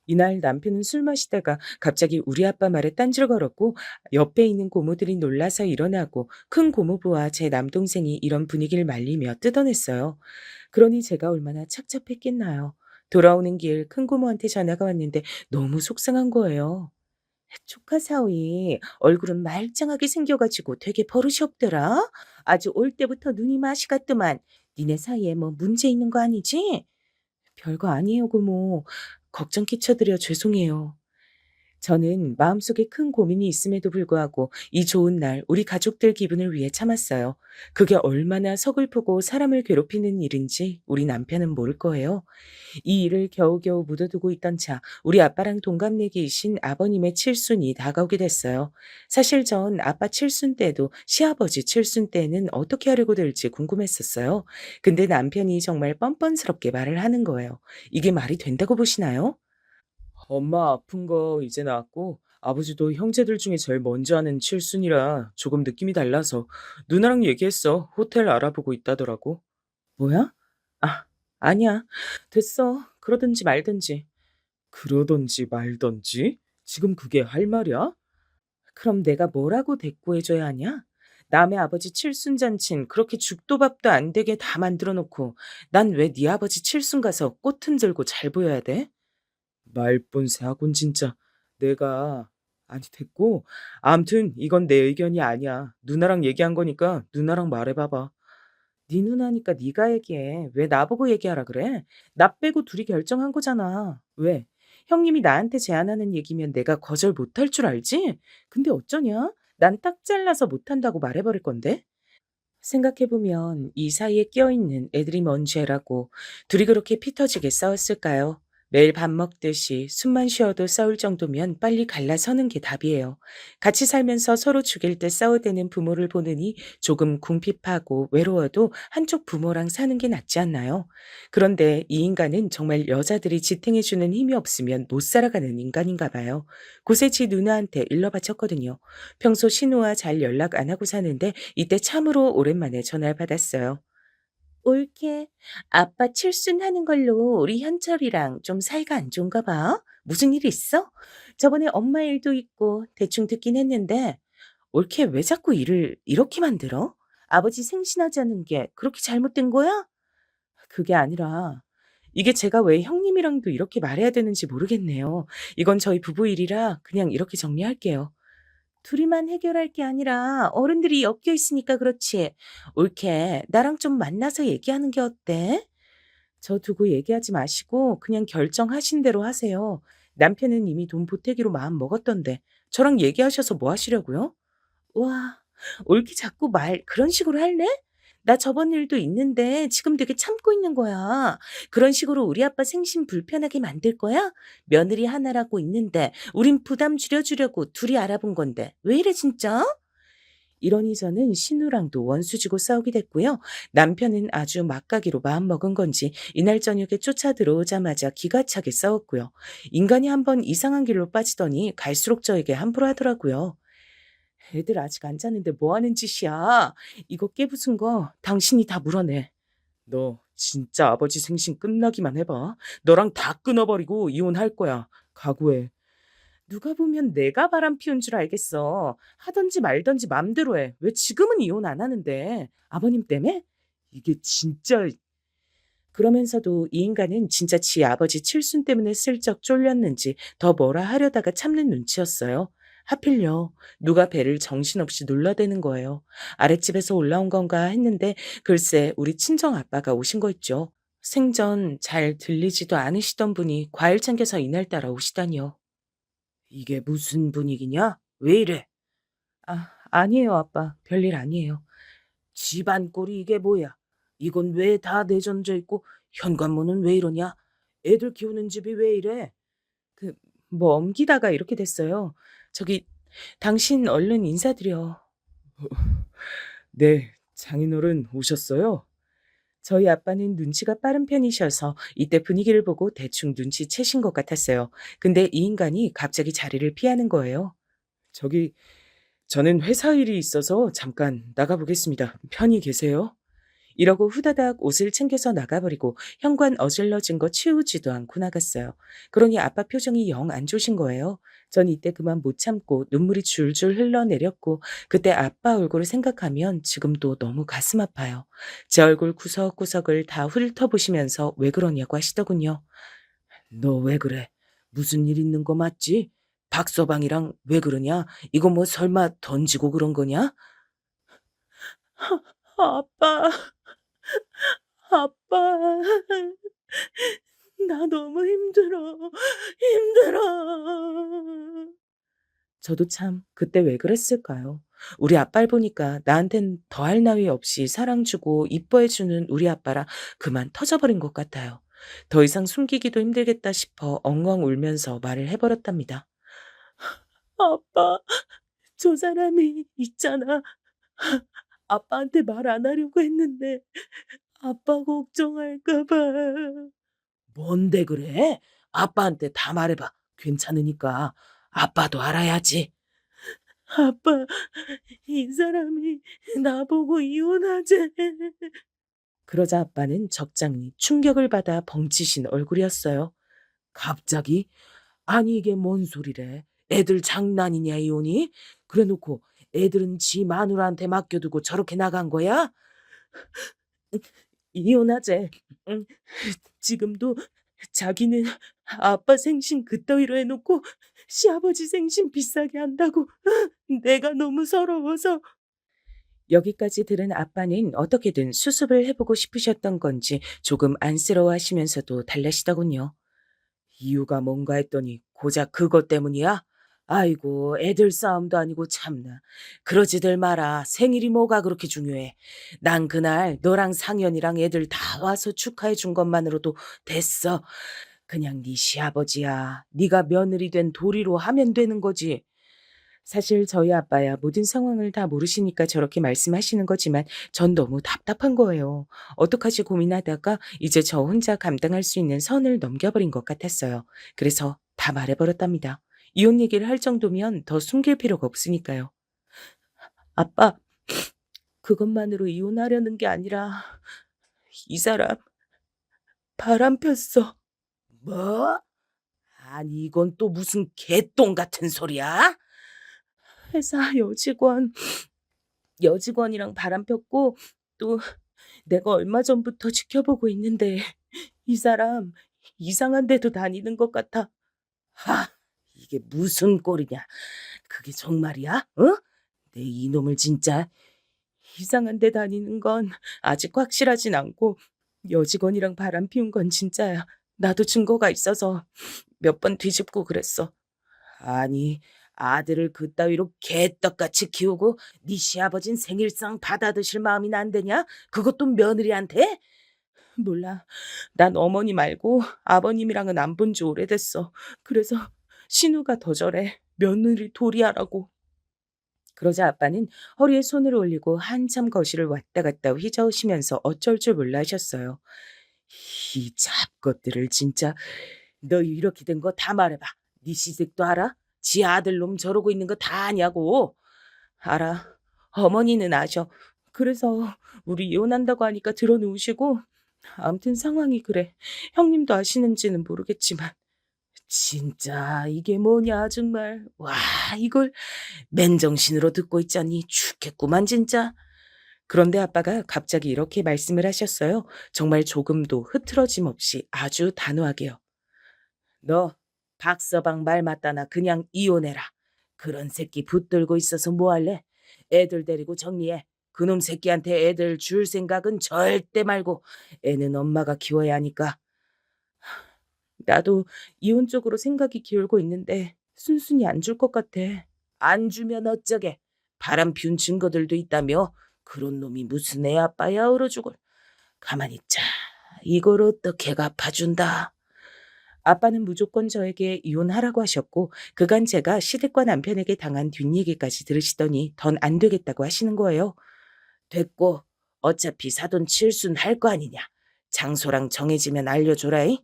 이날 남편은 술 마시다가 갑자기 우리 아빠 말에 딴지를 걸었고 옆에 있는 고모들이 놀라서 일어나고 큰 고모부와 제 남동생이 이런 분위기를 말리며 뜯어냈어요. 그러니 제가 얼마나 착잡했겠나요. 돌아오는 길 큰 고모한테 전화가 왔는데 너무 속상한 거예요. 조카 사위 얼굴은 말짱하게 생겨가지고 되게 버릇이 없더라. 아주 올 때부터 눈이 맛이 갔더만. 니네 사이에 뭐 문제 있는 거 아니지? 별거 아니에요, 고모. 걱정 끼쳐드려 죄송해요. 저는 마음속에 큰 고민이 있음에도 불구하고 이 좋은 날 우리 가족들 기분을 위해 참았어요. 그게 얼마나 서글프고 사람을 괴롭히는 일인지 우리 남편은 모를 거예요. 이 일을 겨우겨우 묻어두고 있던 차 우리 아빠랑 동갑내기이신 아버님의 칠순이 다가오게 됐어요. 사실 전 아빠 칠순 때도 시아버지 칠순 때는 어떻게 하려고 될지 궁금했었어요. 근데 남편이 정말 뻔뻔스럽게 말을 하는 거예요. 이게 말이 된다고 보시나요? 엄마 아픈 거 이제 나았고 아버지도 형제들 중에 제일 먼저 하는 칠순이라 조금 느낌이 달라서 누나랑 얘기했어. 호텔 알아보고 있다더라고. 뭐야? 아, 아니야. 됐어. 그러든지 말든지. 그러든지 말든지? 지금 그게 할 말이야? 그럼 내가 뭐라고 대꾸해줘야 하냐? 남의 아버지 칠순잔친 그렇게 죽도 밥도 안 되게 다 만들어 놓고 난 왜 네 아버지 칠순 가서 꽃 흔들고 잘 보여야 돼? 말본새 하곤 진짜. 내가 아니 됐고 암튼 이건 내 의견이 아니야. 누나랑 얘기한 거니까 누나랑 말해봐봐. 네 누나니까 네가 얘기해. 왜 나보고 얘기하라 그래? 나 빼고 둘이 결정한 거잖아. 왜? 형님이 나한테 제안하는 얘기면 내가 거절 못할 줄 알지? 근데 어쩌냐? 난 딱 잘라서 못한다고 말해버릴 건데? 생각해보면 이 사이에 껴있는 애들이 뭔 죄라고 둘이 그렇게 피 터지게 싸웠을까요? 매일 밥 먹듯이 숨만 쉬어도 싸울 정도면 빨리 갈라서는 게 답이에요. 같이 살면서 서로 죽일 듯 싸워대는 부모를 보느니 조금 궁핍하고 외로워도 한쪽 부모랑 사는 게 낫지 않나요? 그런데 이 인간은 정말 여자들이 지탱해주는 힘이 없으면 못 살아가는 인간인가 봐요. 고세치 누나한테 일러 바쳤거든요. 평소 신우와 잘 연락 안 하고 사는데 이때 참으로 오랜만에 전화를 받았어요. 올케, 아빠 칠순하는 걸로 우리 현철이랑 좀 사이가 안 좋은가 봐. 무슨 일 있어? 저번에 엄마 일도 있고 대충 듣긴 했는데 올케 왜 자꾸 일을 이렇게 만들어? 아버지 생신하자는 게 그렇게 잘못된 거야? 그게 아니라 이게 제가 왜 형님이랑도 이렇게 말해야 되는지 모르겠네요. 이건 저희 부부 일이라 그냥 이렇게 정리할게요. 둘이만 해결할 게 아니라 어른들이 엮여 있으니까 그렇지. 옳게 나랑 좀 만나서 얘기하는 게 어때? 저 두고 얘기하지 마시고 그냥 결정하신 대로 하세요. 남편은 이미 돈 보태기로 마음 먹었던데 저랑 얘기하셔서 뭐 하시려고요? 와, 옳게 자꾸 말 그런 식으로 할래? 나 저번 일도 있는데 지금 되게 참고 있는 거야. 그런 식으로 우리 아빠 생신 불편하게 만들 거야? 며느리 하나라고 있는데 우린 부담 줄여주려고 둘이 알아본 건데 왜 이래 진짜? 이러니 저는 신우랑도 원수지고 싸우게 됐고요. 남편은 아주 막가기로 마음먹은 건지 이날 저녁에 쫓아 들어오자마자 기가 차게 싸웠고요. 인간이 한번 이상한 길로 빠지더니 갈수록 저에게 함부로 하더라고요. 애들 아직 안 자는데 뭐 하는 짓이야? 이거 깨부순 거 당신이 다 물어내. 너 진짜 아버지 생신 끝나기만 해봐. 너랑 다 끊어버리고 이혼할 거야. 각오해. 누가 보면 내가 바람 피운 줄 알겠어. 하던지 말던지 맘대로 해. 왜 지금은 이혼 안 하는데? 아버님 때문에? 이게 진짜. 그러면서도 이 인간은 진짜 지 아버지 칠순 때문에 슬쩍 쫄렸는지 더 뭐라 하려다가 참는 눈치였어요. 하필요. 누가 배를 정신없이 눌러대는 거예요. 아랫집에서 올라온 건가 했는데 글쎄 우리 친정 아빠가 오신 거 있죠. 생전 잘 들리지도 않으시던 분이 과일 챙겨서 이날따라 오시다니요. 이게 무슨 분위기냐? 왜 이래? 아, 아니에요, 아빠. 별일 아니에요. 집안 꼴이 이게 뭐야? 이건 왜 다 내전져 있고 현관문은 왜 이러냐? 애들 키우는 집이 왜 이래? 그, 뭐 옮기다가 이렇게 됐어요. 저기, 당신 얼른 인사드려. 네, 장인어른 오셨어요? 저희 아빠는 눈치가 빠른 편이셔서 이때 분위기를 보고 대충 눈치채신 것 같았어요. 근데 이 인간이 갑자기 자리를 피하는 거예요. 저기, 저는 회사 일이 있어서 잠깐 나가보겠습니다. 편히 계세요. 이러고 후다닥 옷을 챙겨서 나가버리고 현관 어질러진 거 치우지도 않고 나갔어요. 그러니 아빠 표정이 영 안 좋으신 거예요. 전 이때 그만 못 참고 눈물이 줄줄 흘러내렸고 그때 아빠 얼굴을 생각하면 지금도 너무 가슴 아파요. 제 얼굴 구석구석을 다 훑어보시면서 왜 그러냐고 하시더군요. 너 왜 그래? 무슨 일 있는 거 맞지? 박서방이랑 왜 그러냐? 이거 뭐 설마 던지고 그런 거냐? 아빠, 아빠, 나 너무 힘들어, 힘들어. 저도 참 그때 왜 그랬을까요? 우리 아빠를 보니까 나한텐 더할 나위 없이 사랑 주고 이뻐해 주는 우리 아빠라 그만 터져버린 것 같아요. 더 이상 숨기기도 힘들겠다 싶어 엉엉 울면서 말을 해버렸답니다. 아빠, 저 사람이 있잖아. 아빠한테 말 안 하려고 했는데 아빠 걱정할까 봐. 뭔데 그래? 아빠한테 다 말해봐. 괜찮으니까. 아빠도 알아야지. 아빠, 이 사람이 나보고 이혼하재. 그러자 아빠는 적잖이 충격을 받아 벙치신 얼굴이었어요. 갑자기? 아니 이게 뭔 소리래? 애들 장난이냐 이혼이? 그래놓고 애들은 지 마누라한테 맡겨두고 저렇게 나간 거야? 이혼하재. 응. 지금도 자기는 아빠 생신 그따위로 해놓고 시아버지 생신 비싸게 한다고. 내가 너무 서러워서. 여기까지 들은 아빠는 어떻게든 수습을 해보고 싶으셨던 건지 조금 안쓰러워하시면서도 달래시더군요. 이유가 뭔가 했더니 고작 그것 때문이야? 아이고 애들 싸움도 아니고 참나. 그러지들 마라. 생일이 뭐가 그렇게 중요해. 난 그날 너랑 상현이랑 애들 다 와서 축하해 준 것만으로도 됐어. 그냥 네 시아버지야. 네가 며느리 된 도리로 하면 되는 거지. 사실 저희 아빠야 모든 상황을 다 모르시니까 저렇게 말씀하시는 거지만 전 너무 답답한 거예요. 어떡하지 고민하다가 이제 저 혼자 감당할 수 있는 선을 넘겨버린 것 같았어요. 그래서 다 말해버렸답니다. 이혼 얘기를 할 정도면 더 숨길 필요가 없으니까요. 아빠, 그것만으로 이혼하려는 게 아니라 이 사람 바람 폈어. 뭐? 아니 이건 또 무슨 개똥 같은 소리야? 회사 여직원이랑 바람 폈고 또 내가 얼마 전부터 지켜보고 있는데 이 사람 이상한 데도 다니는 것 같아. 하, 이게 무슨 꼴이냐? 그게 정말이야? 어? 내 이놈을 진짜 이상한 데 다니는 건 아직 확실하진 않고 여직원이랑 바람 피운 건 진짜야. 나도 증거가 있어서 몇 번 뒤집고 그랬어. 아니, 아들을 그따위로 개떡같이 키우고 네 시아버진 생일상 받아드실 마음이나 안 되냐? 그것도 며느리한테? 몰라. 난 어머니 말고 아버님이랑은 안 본 지 오래됐어. 그래서 신우가 더 저래. 며느리 도리하라고. 그러자 아빠는 허리에 손을 올리고 한참 거실을 왔다 갔다 휘저으시면서 어쩔 줄 몰라 하셨어요. 이 잡것들을 진짜. 너 이렇게 된 거 다 말해봐. 네 시댁도 알아? 지 아들놈 저러고 있는 거 다 아냐고. 알아. 어머니는 아셔. 그래서 우리 이혼한다고 하니까 들어누우시고 아무튼 상황이 그래. 형님도 아시는지는 모르겠지만 진짜 이게 뭐냐 정말. 와 이걸 맨정신으로 듣고 있자니 죽겠구만 진짜. 그런데 아빠가 갑자기 이렇게 말씀을 하셨어요. 정말 조금도 흐트러짐 없이 아주 단호하게요. 너 박서방 말 맞다나 그냥 이혼해라. 그런 새끼 붙들고 있어서 뭐 할래? 애들 데리고 정리해. 그놈 새끼한테 애들 줄 생각은 절대 말고 애는 엄마가 키워야 하니까. 나도 이혼 쪽으로 생각이 기울고 있는데 순순히 안 줄 것 같아. 안 주면 어쩌게. 바람 피운 증거들도 있다며. 그런 놈이 무슨 애 아빠야 얼어 죽을. 가만히 있자. 이걸 어떻게 갚아준다. 아빠는 무조건 저에게 이혼하라고 하셨고 그간 제가 시댁과 남편에게 당한 뒷얘기까지 들으시더니 던 안 되겠다고 하시는 거예요. 됐고 어차피 사돈 칠순 할 거 아니냐. 장소랑 정해지면 알려줘라이.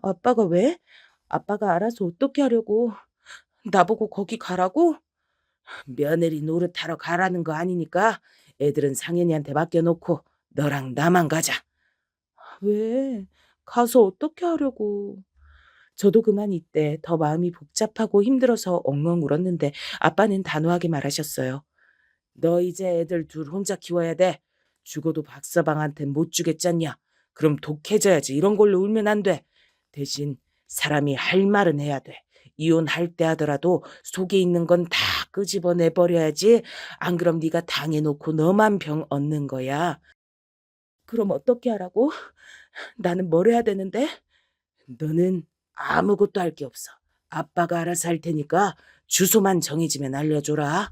아빠가 왜? 아빠가 알아서 어떻게 하려고. 나보고 거기 가라고? 며느리 노릇하러 가라는 거 아니니까 애들은 상현이한테 맡겨놓고 너랑 나만 가자. 왜? 가서 어떻게 하려고. 저도 그만 이때 더 마음이 복잡하고 힘들어서 엉엉 울었는데 아빠는 단호하게 말하셨어요. 너 이제 애들 둘 혼자 키워야 돼. 죽어도 박서방한텐 못 주겠잖냐. 그럼 독해져야지. 이런 걸로 울면 안 돼. 대신 사람이 할 말은 해야 돼. 이혼할 때 하더라도 속에 있는 건 다 끄집어내 버려야지. 안 그럼 네가 당해놓고 너만 병 얻는 거야. 그럼 어떻게 하라고? 나는 뭘 해야 되는데? 너는 아무것도 할 게 없어. 아빠가 알아서 할 테니까 주소만 정해지면 알려줘라.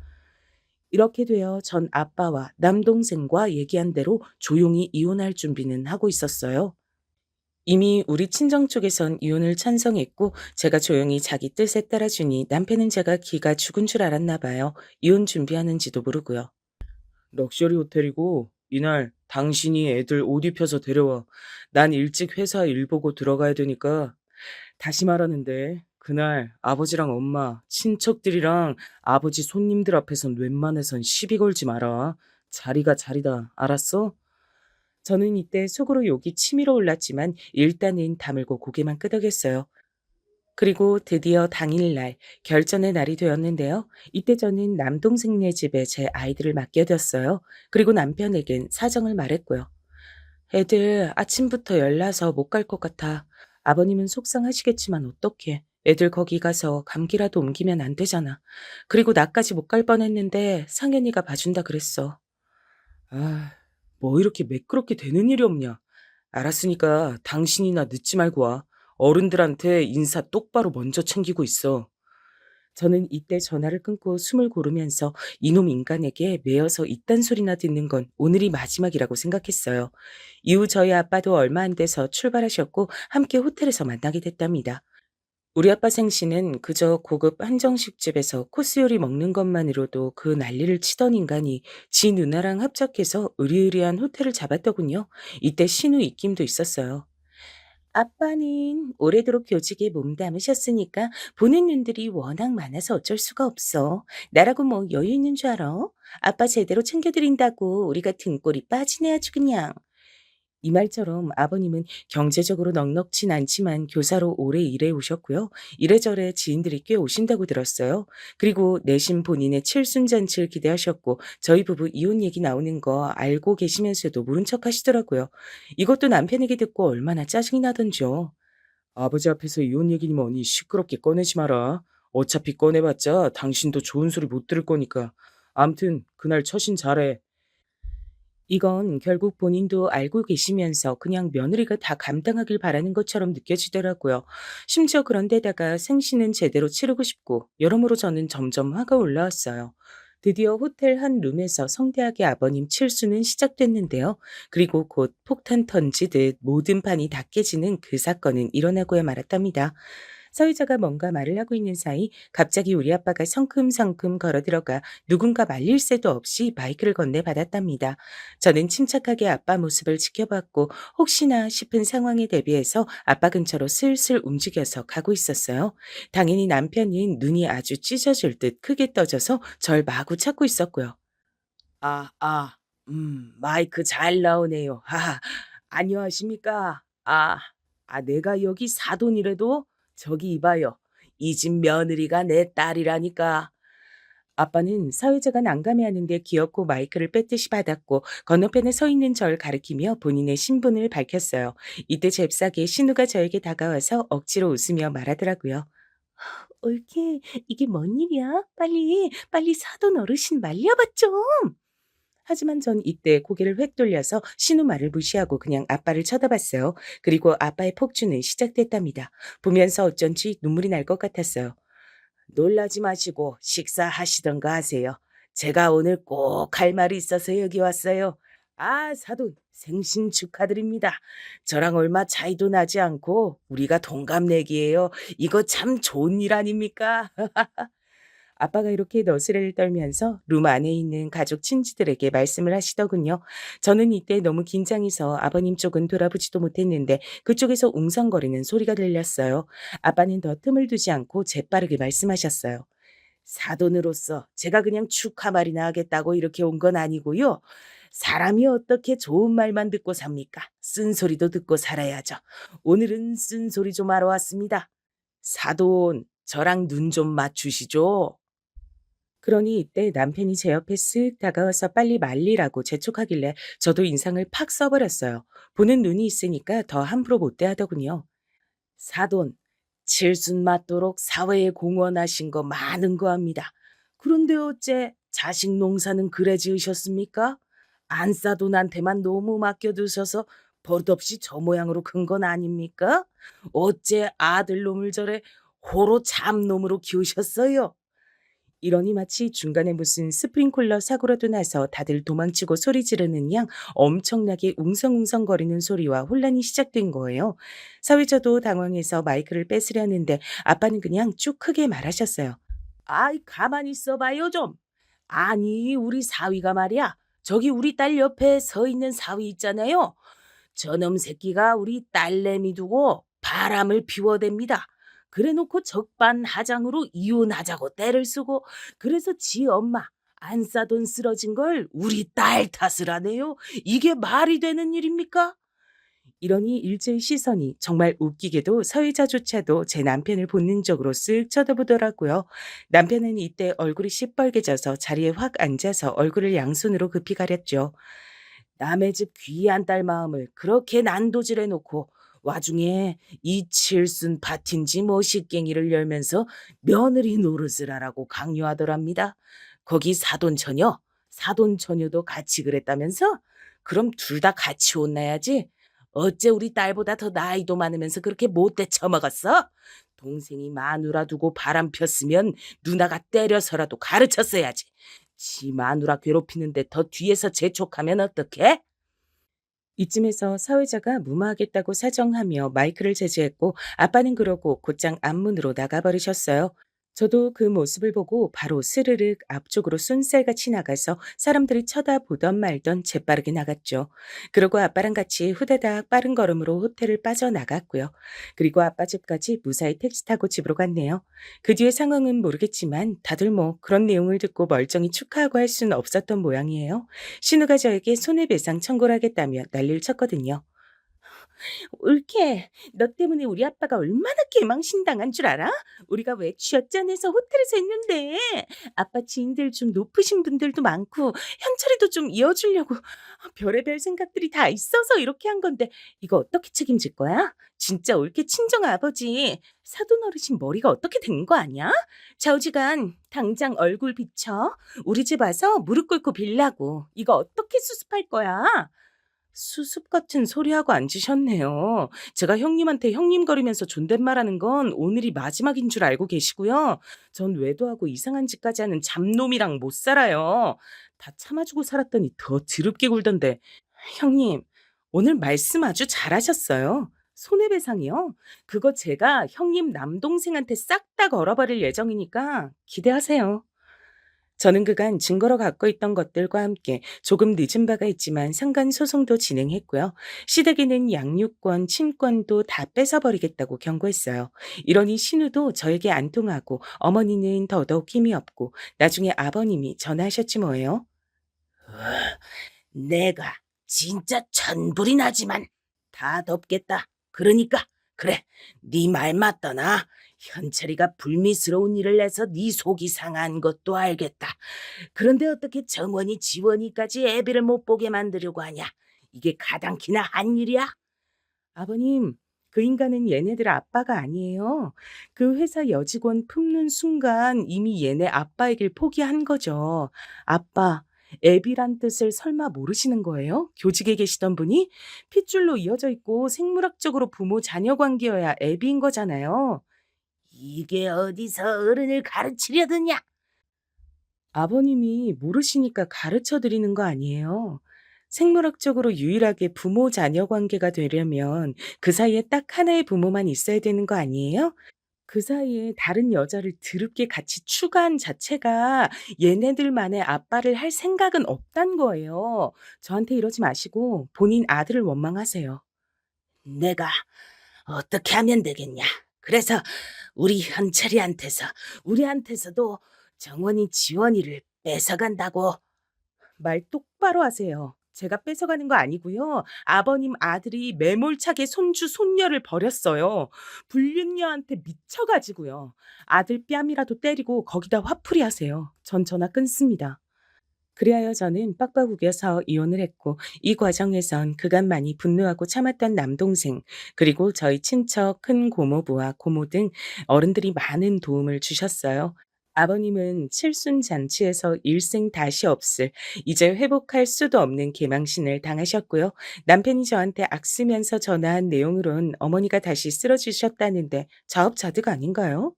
이렇게 되어 전 아빠와 남동생과 얘기한 대로 조용히 이혼할 준비는 하고 있었어요. 이미 우리 친정 쪽에선 이혼을 찬성했고 제가 조용히 자기 뜻에 따라주니 남편은 제가 기가 죽은 줄 알았나 봐요. 이혼 준비하는지도 모르고요. 럭셔리 호텔이고 이날 당신이 애들 옷 입혀서 데려와. 난 일찍 회사 일 보고 들어가야 되니까. 다시 말하는데 그날 아버지랑 엄마, 친척들이랑 아버지 손님들 앞에선 웬만해선 시비 걸지 마라. 자리가 자리다. 알았어? 저는 이때 속으로 욕이 치밀어 올랐지만 일단은 다물고 고개만 끄덕였어요. 그리고 드디어 당일날 결전의 날이 되었는데요. 이때 저는 남동생네 집에 제 아이들을 맡겨뒀어요. 그리고 남편에겐 사정을 말했고요. 애들 아침부터 열나서 못 갈 것 같아. 아버님은 속상하시겠지만 어떡해. 애들 거기 가서 감기라도 옮기면 안 되잖아. 그리고 나까지 못 갈 뻔했는데 상현이가 봐준다 그랬어. 아, 뭐 이렇게 매끄럽게 되는 일이 없냐. 알았으니까 당신이나 늦지 말고 와. 어른들한테 인사 똑바로 먼저 챙기고 있어. 저는 이때 전화를 끊고 숨을 고르면서 이놈 인간에게 매어서 이딴 소리나 듣는 건 오늘이 마지막이라고 생각했어요. 이후 저희 아빠도 얼마 안 돼서 출발하셨고 함께 호텔에서 만나게 됐답니다. 우리 아빠 생신은 그저 고급 한정식집에서 코스 요리 먹는 것만으로도 그 난리를 치던 인간이 지 누나랑 합작해서 으리으리한 호텔을 잡았더군요. 이때 신우 입김도 있었어요. 아빠는 오래도록 교직에 몸담으셨으니까 보는 눈들이 워낙 많아서 어쩔 수가 없어. 나라고 뭐 여유 있는 줄 알아? 아빠 제대로 챙겨드린다고 우리가 등골이 빠지네 아주 그냥. 이 말처럼 아버님은 경제적으로 넉넉진 않지만 교사로 오래 일해 오셨고요. 이래저래 지인들이 꽤 오신다고 들었어요. 그리고 내심 본인의 칠순잔치를 기대하셨고 저희 부부 이혼 얘기 나오는 거 알고 계시면서도 모른 척 하시더라고요. 이것도 남편에게 듣고 얼마나 짜증이 나던지요. 아버지 앞에서 이혼 얘기니 뭐니 시끄럽게 꺼내지 마라. 어차피 꺼내봤자 당신도 좋은 소리 못 들을 거니까. 암튼 그날 처신 잘해. 이건 결국 본인도 알고 계시면서 그냥 며느리가 다 감당하길 바라는 것처럼 느껴지더라고요. 심지어 그런데다가 생신은 제대로 치르고 싶고 여러모로 저는 점점 화가 올라왔어요. 드디어 호텔 한 룸에서 성대하게 아버님 칠수는 시작됐는데요. 그리고 곧 폭탄 던지듯 모든 판이 다 깨지는 그 사건은 일어나고야 말았답니다. 사회자가 뭔가 말을 하고 있는 사이 갑자기 우리 아빠가 성큼성큼 걸어들어가 누군가 말릴 새도 없이 마이크를 건네받았답니다. 저는 침착하게 아빠 모습을 지켜봤고 혹시나 싶은 상황에 대비해서 아빠 근처로 슬슬 움직여서 가고 있었어요. 당연히 남편은 눈이 아주 찢어질 듯 크게 떠져서 절 마구 찾고 있었고요. 마이크 잘 나오네요. 안녕하십니까. 내가 여기 사돈이라도 저기 이봐요. 이 집 며느리가 내 딸이라니까. 아빠는 사회자가 난감해하는데 귀엽고 마이크를 뺏듯이 받았고 건너편에 서 있는 절 가리키며 본인의 신분을 밝혔어요. 이때 잽싸게 신우가 저에게 다가와서 억지로 웃으며 말하더라고요. 옳게 이게 뭔 일이야? 빨리 사돈 어르신 말려봐 좀. 하지만 전 이때 고개를 획 돌려서 신우 말을 무시하고 그냥 아빠를 쳐다봤어요. 그리고 아빠의 폭주는 시작됐답니다. 보면서 어쩐지 눈물이 날 것 같았어요. 놀라지 마시고 식사하시던가 하세요. 제가 오늘 꼭 할 말이 있어서 여기 왔어요. 사돈, 생신 축하드립니다. 저랑 얼마 차이도 나지 않고 우리가 동갑내기예요. 이거 참 좋은 일 아닙니까? 아빠가 이렇게 너스레를 떨면서 룸 안에 있는 가족 친지들에게 말씀을 하시더군요. 저는 이때 너무 긴장해서 아버님 쪽은 돌아보지도 못했는데 그쪽에서 웅성거리는 소리가 들렸어요. 아빠는 더 틈을 두지 않고 재빠르게 말씀하셨어요. 사돈으로서 제가 그냥 축하 말이나 하겠다고 이렇게 온 건 아니고요. 사람이 어떻게 좋은 말만 듣고 삽니까? 쓴소리도 듣고 살아야죠. 오늘은 쓴소리 좀 하러 왔습니다. 사돈, 저랑 눈 좀 맞추시죠. 그러니 이때 남편이 제 옆에 쓱 다가와서 빨리 말리라고 재촉하길래 저도 인상을 팍 써버렸어요. 보는 눈이 있으니까 더 함부로 못 대하더군요. 사돈, 칠순 맞도록 사회에 공헌하신 거 많은 거 합니다. 그런데 어째 자식 농사는 그래 지으셨습니까? 안사돈한테만 너무 맡겨두셔서 버릇없이 저 모양으로 큰 건 아닙니까? 어째 아들놈을 저래 호로 참놈으로 키우셨어요? 이러니 마치 중간에 무슨 스프링클러 사고라도 나서 다들 도망치고 소리 지르는 양 엄청나게 웅성웅성거리는 소리와 혼란이 시작된 거예요. 사회자도 당황해서 마이크를 뺏으려는데 아빠는 그냥 쭉 크게 말하셨어요. 가만히 있어봐요 좀. 아니 우리 사위가 말이야. 저기 우리 딸 옆에 서 있는 사위 있잖아요. 저놈 새끼가 우리 딸내미 두고 바람을 피워댑니다. 그래놓고 적반하장으로 이혼하자고 떼를 쓰고 그래서 지 엄마 안 싸돈 쓰러진 걸 우리 딸 탓을 하네요. 이게 말이 되는 일입니까? 이러니 일제의 시선이 정말 웃기게도 서의자조차도 제 남편을 본능적으로 쓱 쳐다보더라고요. 남편은 이때 얼굴이 시뻘개져서 자리에 확 앉아서 얼굴을 양손으로 급히 가렸죠. 남의 집 귀한 딸 마음을 그렇게 난도질해 놓고 와중에 이칠순 밭인지 뭐 식갱이를 열면서 며느리 노릇을 하라고 강요하더랍니다. 거기 사돈처녀, 사돈처녀도 같이 그랬다면서? 그럼 둘 다 같이 혼나야지. 어째 우리 딸보다 더 나이도 많으면서 그렇게 못돼 처먹었어? 동생이 마누라 두고 바람 폈으면 누나가 때려서라도 가르쳤어야지. 지 마누라 괴롭히는데 더 뒤에서 재촉하면 어떡해? 이쯤에서 사회자가 무마하겠다고 사정하며 마이크를 제지했고 아빠는 그러고 곧장 앞문으로 나가버리셨어요. 저도 그 모습을 보고 바로 스르륵 앞쪽으로 쏜살같이 나가서 사람들이 쳐다보던 말던 재빠르게 나갔죠. 그러고 아빠랑 같이 후다닥 빠른 걸음으로 호텔을 빠져나갔고요. 그리고 아빠 집까지 무사히 택시 타고 집으로 갔네요. 그 뒤의 상황은 모르겠지만 다들 뭐 그런 내용을 듣고 멀쩡히 축하하고 할 수는 없었던 모양이에요. 신우가 저에게 손해배상 청구를 하겠다며 난리를 쳤거든요. 올케, 너 때문에 우리 아빠가 얼마나 개망신당한 줄 알아? 우리가 왜 쥐어짜내서 호텔에서 했는데 아빠 지인들 좀 높으신 분들도 많고 현철이도 좀 이어주려고 별의별 생각들이 다 있어서 이렇게 한 건데 이거 어떻게 책임질 거야? 진짜 올케 친정 아버지 사돈 어르신 머리가 어떻게 된 거 아니야? 좌우지간 당장 얼굴 비춰 우리 집 와서 무릎 꿇고 빌라고 이거 어떻게 수습할 거야? 수습 같은 소리하고 앉으셨네요. 제가 형님한테 형님거리면서 존댓말하는 건 오늘이 마지막인 줄 알고 계시고요. 전 외도하고 이상한 짓까지 하는 잡놈이랑 못 살아요. 다 참아주고 살았더니 더 드럽게 굴던데. 형님, 오늘 말씀 아주 잘하셨어요. 손해배상이요? 그거 제가 형님 남동생한테 싹 다 걸어버릴 예정이니까 기대하세요. 저는 그간 증거로 갖고 있던 것들과 함께 조금 늦은 바가 있지만 상간 소송도 진행했고요. 시댁에는 양육권, 친권도 다 뺏어버리겠다고 경고했어요. 이러니 신우도 저에게 안 통하고 어머니는 더더욱 힘이 없고 나중에 아버님이 전화하셨지 뭐예요. 내가 진짜 천불이 나지만 다 덮겠다. 그러니까 그래, 네 말 맞더나. 현철이가 불미스러운 일을 해서 네 속이 상한 것도 알겠다. 그런데 어떻게 정원이 지원이까지 애비를 못 보게 만들려고 하냐? 이게 가당키나 한 일이야? 아버님, 그 인간은 얘네들 아빠가 아니에요. 그 회사 여직원 품는 순간 이미 얘네 아빠이길 포기한 거죠. 아빠, 애비란 뜻을 설마 모르시는 거예요? 교직에 계시던 분이 핏줄로 이어져 있고 생물학적으로 부모 자녀 관계여야 애비인 거잖아요. 이게 어디서 어른을 가르치려드냐? 아버님이 모르시니까 가르쳐 드리는 거 아니에요. 생물학적으로 유일하게 부모 자녀 관계가 되려면 그 사이에 딱 하나의 부모만 있어야 되는 거 아니에요? 그 사이에 다른 여자를 드럽게 같이 추가한 자체가 얘네들만의 아빠를 할 생각은 없단 거예요. 저한테 이러지 마시고 본인 아들을 원망하세요. 내가 어떻게 하면 되겠냐? 그래서 우리 현철이한테서 우리한테서도 정원이 지원이를 뺏어간다고. 말 똑바로 하세요. 제가 뺏어가는 거 아니고요. 아버님 아들이 매몰차게 손주 손녀를 버렸어요. 불륜녀한테 미쳐가지고요. 아들 뺨이라도 때리고 거기다 화풀이 하세요. 전 전화 끊습니다. 그리하여 저는 빡빡 우겨서 이혼을 했고 이 과정에선 그간 많이 분노하고 참았던 남동생 그리고 저희 친척 큰 고모부와 고모 등 어른들이 많은 도움을 주셨어요. 아버님은 칠순잔치에서 일생 다시 없을 이제 회복할 수도 없는 개망신을 당하셨고요. 남편이 저한테 악쓰면서 전화한 내용으론 어머니가 다시 쓰러지셨다는데 자업자득 아닌가요?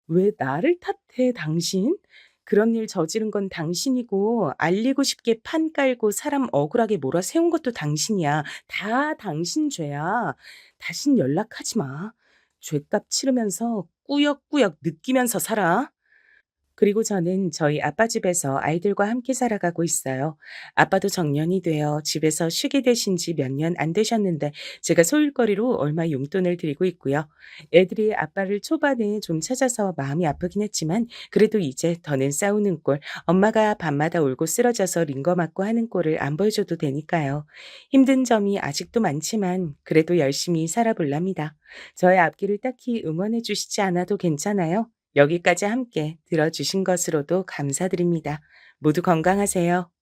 왜 나를 탓해 당신? 그런 일 저지른 건 당신이고 알리고 싶게 판 깔고 사람 억울하게 몰아세운 것도 당신이야. 다 당신 죄야. 다신 연락하지 마. 죗값 치르면서 꾸역꾸역 느끼면서 살아. 그리고 저는 저희 아빠 집에서 아이들과 함께 살아가고 있어요. 아빠도 정년이 되어 집에서 쉬게 되신 지 몇 년 안 되셨는데 제가 소일거리로 얼마 용돈을 드리고 있고요. 애들이 아빠를 초반에 좀 찾아서 마음이 아프긴 했지만 그래도 이제 더는 싸우는 꼴, 엄마가 밤마다 울고 쓰러져서 링거 맞고 하는 꼴을 안 보여줘도 되니까요. 힘든 점이 아직도 많지만 그래도 열심히 살아볼랍니다. 저의 앞길을 딱히 응원해 주시지 않아도 괜찮아요. 여기까지 함께 들어주신 것으로도 감사드립니다. 모두 건강하세요.